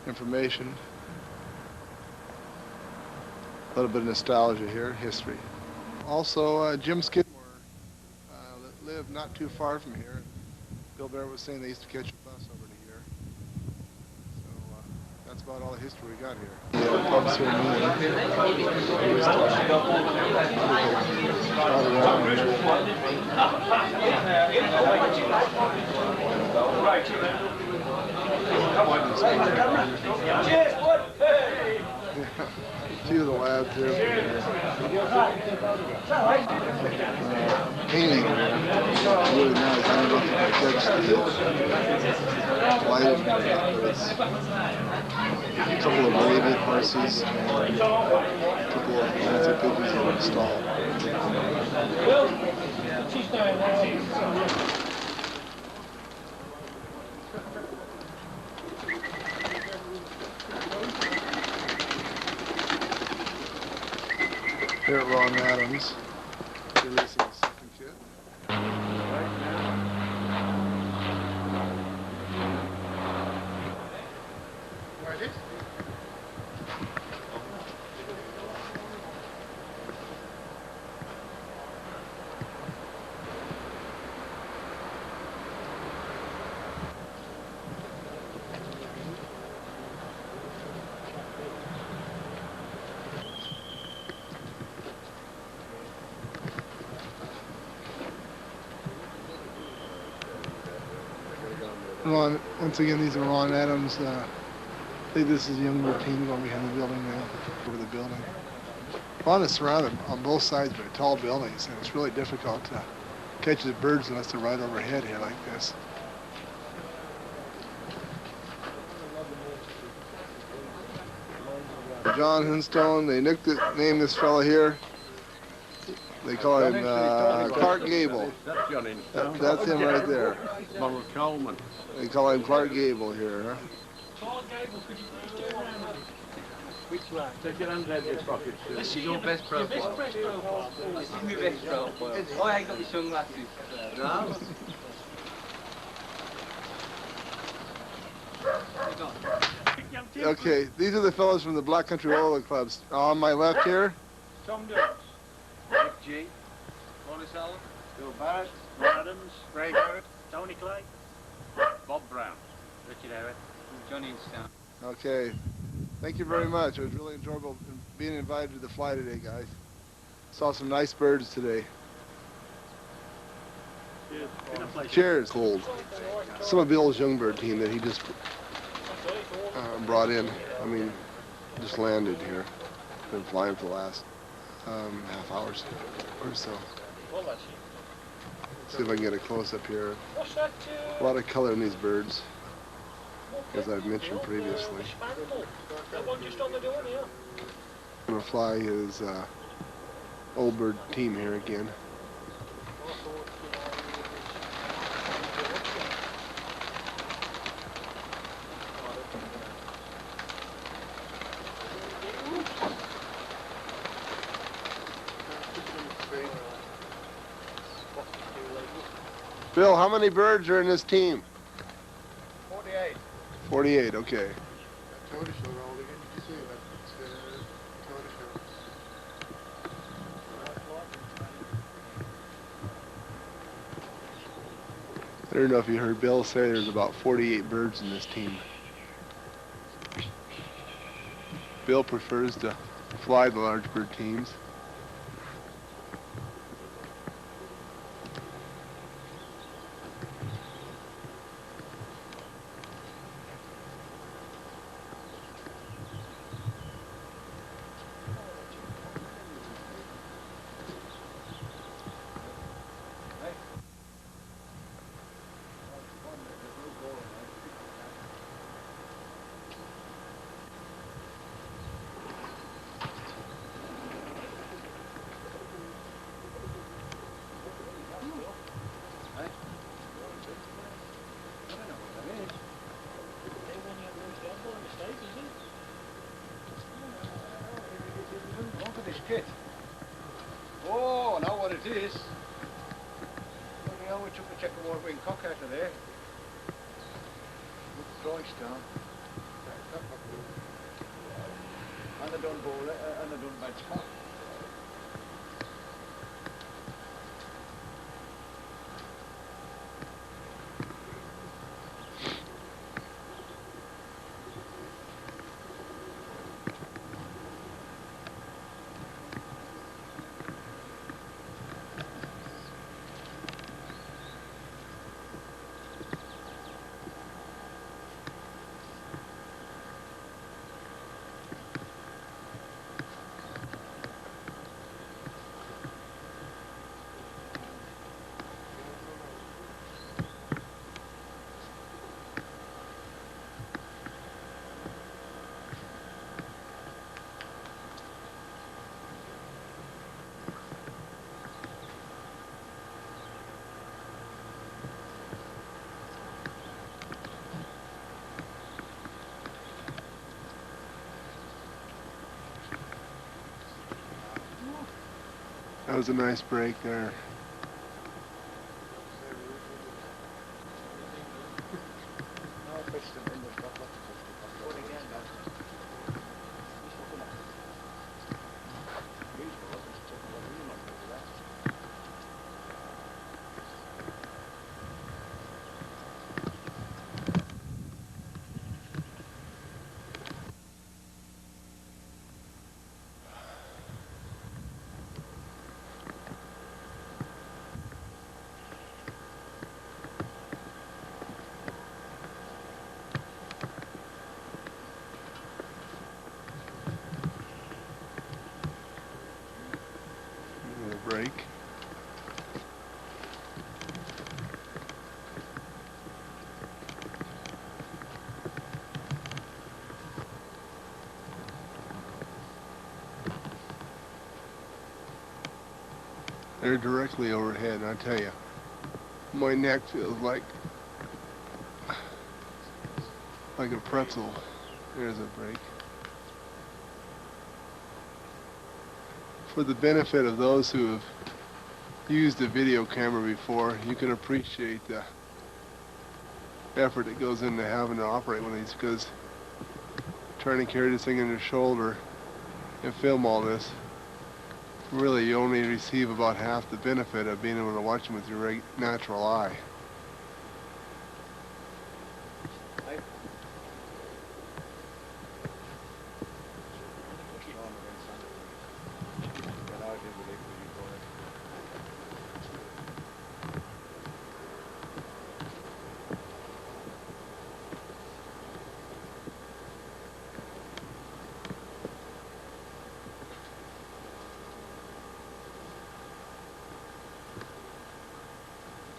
information. A little bit of nostalgia here, history. Also, Jim Skidmore lived not too far from here. Bill Barrett was saying they used to catch a bus over to here. So that's about all the history we got here. Yeah, pubs here Few of the lads here. Painting. Really nice. I don't know if you can catch the light, but it's a couple of Arabian horses and a couple of fancy pigeons that are installed. Here at Ron Adams, they're racing a second kit.
Where is it?
Ron, once again, these are Ron Adams. I think this is a younger team going behind the building now, over the building. Ron is surrounded on both sides by tall buildings, and it's really difficult to catch the birds unless they're right overhead here like this. John Hinstone, they named this fella here. They call him Clark Gable.
That's Johnny.
That's him right there.
Donald Coleman.
They call him Clark Gable here, huh?
Which one? Take your hand out of your pocket.
This is your best profile. This is my best profile. I ain't got my sunglasses. No?
Okay, these are the fellows from the Black Country Roller Clubs. On my left here,
Tom Dukes. Rick G. Morris Allen. Bill Barrett. Ron Adams. Ray Barrett. Tony Clay. Bob Brown.
Richard Harris. Johnny Stone.
okay. Thank you very much. It was really enjoyable being invited to the fly today, guys. Saw some nice birds today. Cheers. Cold. Some of Bill's young bird team that he just brought in. I mean, just landed here. Been flying for the last half hours or so. See if I can get a close up here. A lot of color in these birds, as I've mentioned previously. I'm gonna fly his old bird team here again. Bill, how many birds are in this team?
48.
48, okay. I don't know if you heard Bill say there's about 48 birds in this team. Bill prefers to fly the large bird teams.
Kit. Oh, I know what it is. We took a checkerboard wing cock out of there. With the throwing stone. And I done ball, and I done bad spot.
was a nice break there. Break. They're directly overhead, I tell you. My neck feels like a pretzel. There's a break. For the benefit of those who have used a video camera before, you can appreciate the effort that goes into having to operate one of these, because trying to carry this thing on your shoulder and film all this, really you only receive about half the benefit of being able to watch them with your natural eye.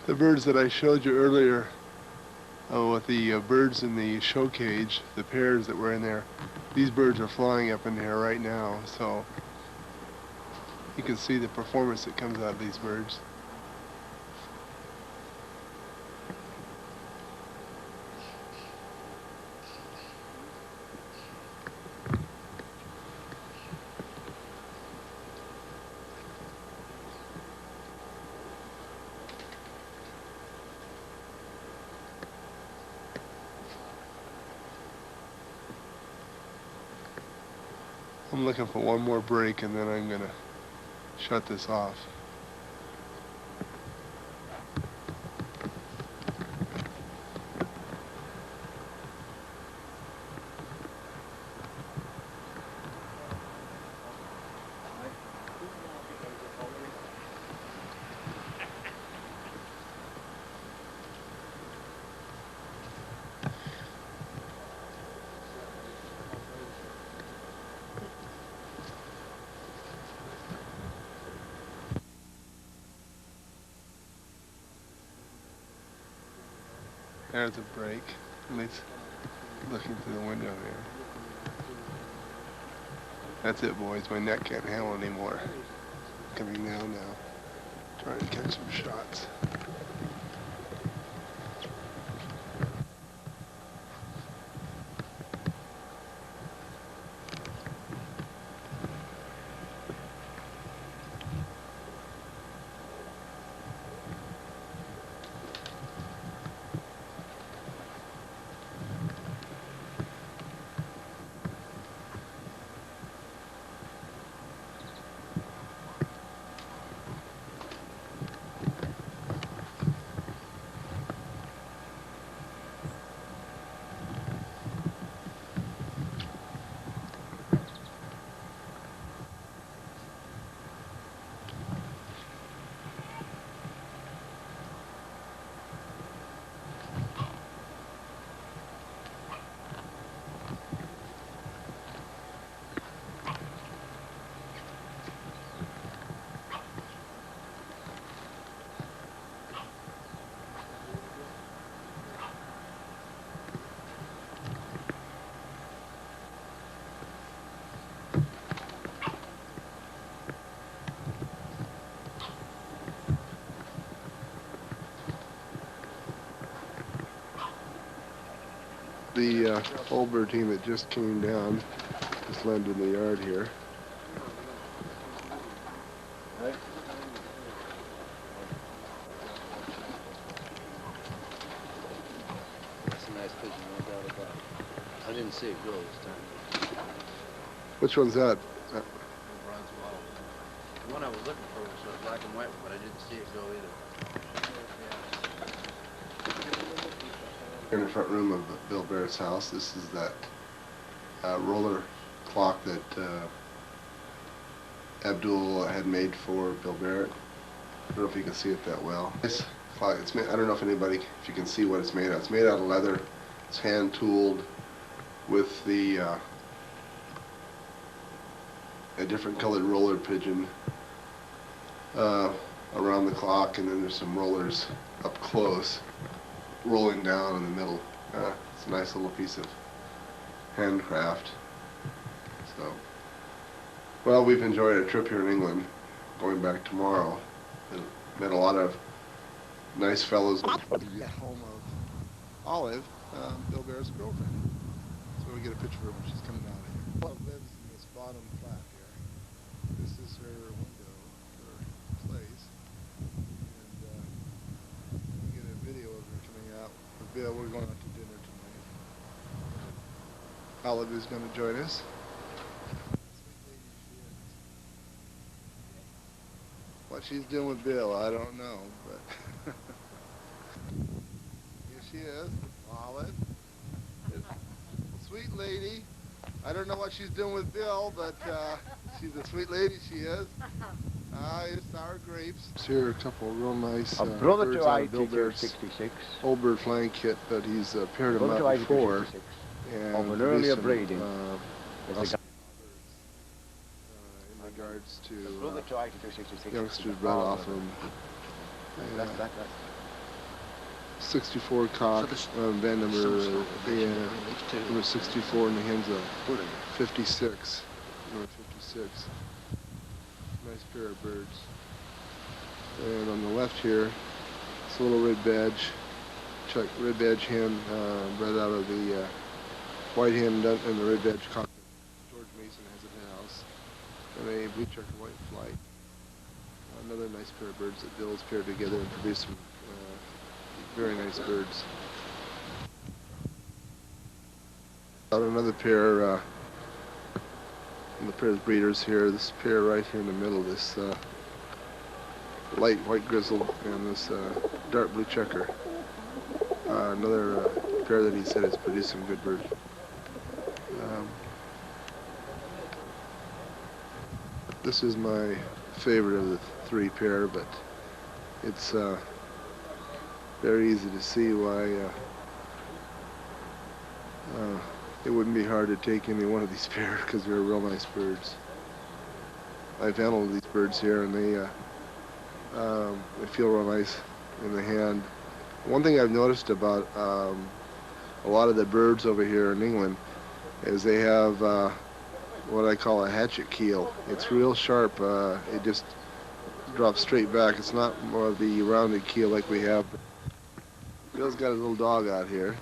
The birds that I showed you earlier with the birds in the show cage, the pairs that were in there, these birds are flying up in there right now, so you can see the performance that comes out of these birds. I'm looking for one more break and then I'm gonna shut this off. There's a break, at least looking through the window there. That's it, boys. My neck can't handle it anymore. Coming down now. Trying to catch some shots. The old bird team that just came down, just landed in the yard here.
pigeon, no doubt about it. I didn't see it go this time.
Which one's that?
Bronze wall. The one I was looking for was black and white, but I didn't see it go either.
Here in the front room of Bill Barrett's house, this is that roller clock that Abdul had made for Bill Barrett. I don't know if you can see it that well. This clock, it's made, I don't know if you can see what it's made out of. It's made out of leather. It's hand tooled with the a different colored roller pigeon around the clock, and then there's some rollers up close rolling down in the middle. It's a nice little piece of handcraft. So, well, we've enjoyed a trip here in England, going back tomorrow. Met a lot of nice fellows. The home of Olive, Bill Barrett's girlfriend. So we get a picture of her when she's coming out of here. Olive lives in this bottom flat here. This is her window, her place. And we get a video of her coming out with Bill. We're going out to dinner tonight. Olive is going to join us. What she's doing with Bill, I don't know, but here she is, Olive. Sweet lady. I don't know what she's doing with Bill, but she's a sweet lady, she is. It's sour grapes. Here are a couple of real nice
brother
birds
to
out of Bill Barrett's
66.
old bird flying kit, but he's paired them
Brother
up
to
before.
66.
And
Of an earlier
some,
breeding.
in regards to
Brother to 66.
youngsters bred off of him.
That's
64 cock, band number 64, and the hen's a 56, number 56. Nice pair of birds. And on the left here, it's a little red badge hen, bred out of the white hen and the red badge cock that George Mason has at his house, and a blue checker white flight. Another nice pair of birds that Bill's paired together and produced some very nice birds. Out another pair, the pair of breeders here. This pair right here in the middle, this light white grizzle and this dark blue checker. Another pair that he said has produced some good birds. This is my favorite of the three pair, but it's very easy to see why it wouldn't be hard to take any one of these pairs because they're real nice birds. I've handled these birds here, and they feel real nice in the hand. One thing I've noticed about a lot of the birds over here in England is they have what I call a hatchet keel. It's real sharp. It just drops straight back. It's not more of the rounded keel like we have. Bill's got his little dog out here.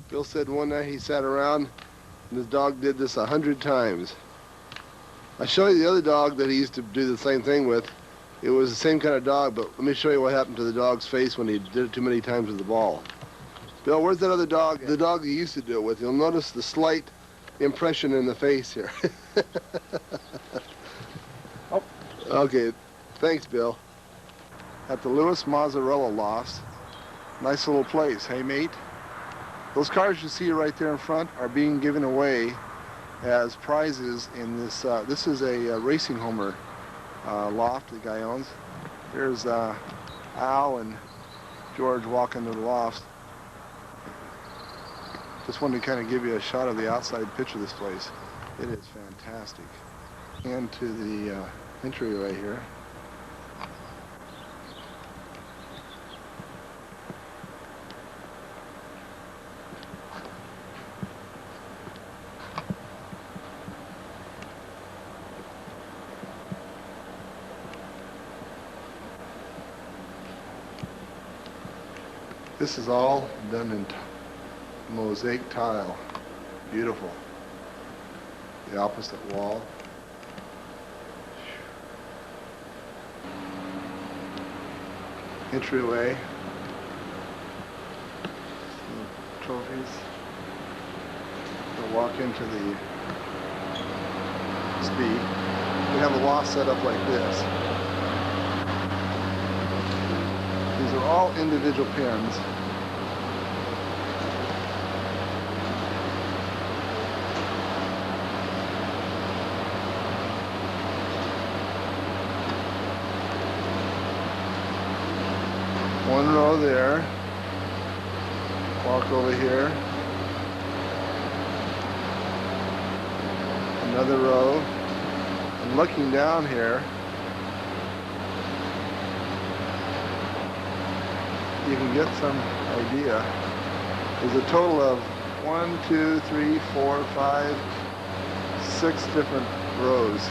Bill said one night he sat around and his dog did this 100 times. I show you the other dog that he used to do the same thing with. It was the same kind of dog, but let me show you what happened to the dog's face when he did it too many times with the ball. Bill, where's that other dog? The dog he used to do it with. You'll notice the slight impression in the face here.
Oh.
Okay, thanks, Bill. At the Lewis Mozzarella Lofts. Nice little place, hey mate? Those cars you see right there in front are being given away as prizes in this. This is a racing homer loft the guy owns. Here's Al and George walking to the lofts. Just wanted to kind of give you a shot of the outside pitch of this place. It is fantastic. And to the entryway here. This is all done in mosaic tile. Beautiful. The opposite wall entryway. Trophies. We'll walk into the speed. We have a loft set up like this. These are all individual pins. One row there. Walk over here. Another row. And looking down here, you can get some idea. There's a total of 1, 2, 3, 4, 5, 6 different rows.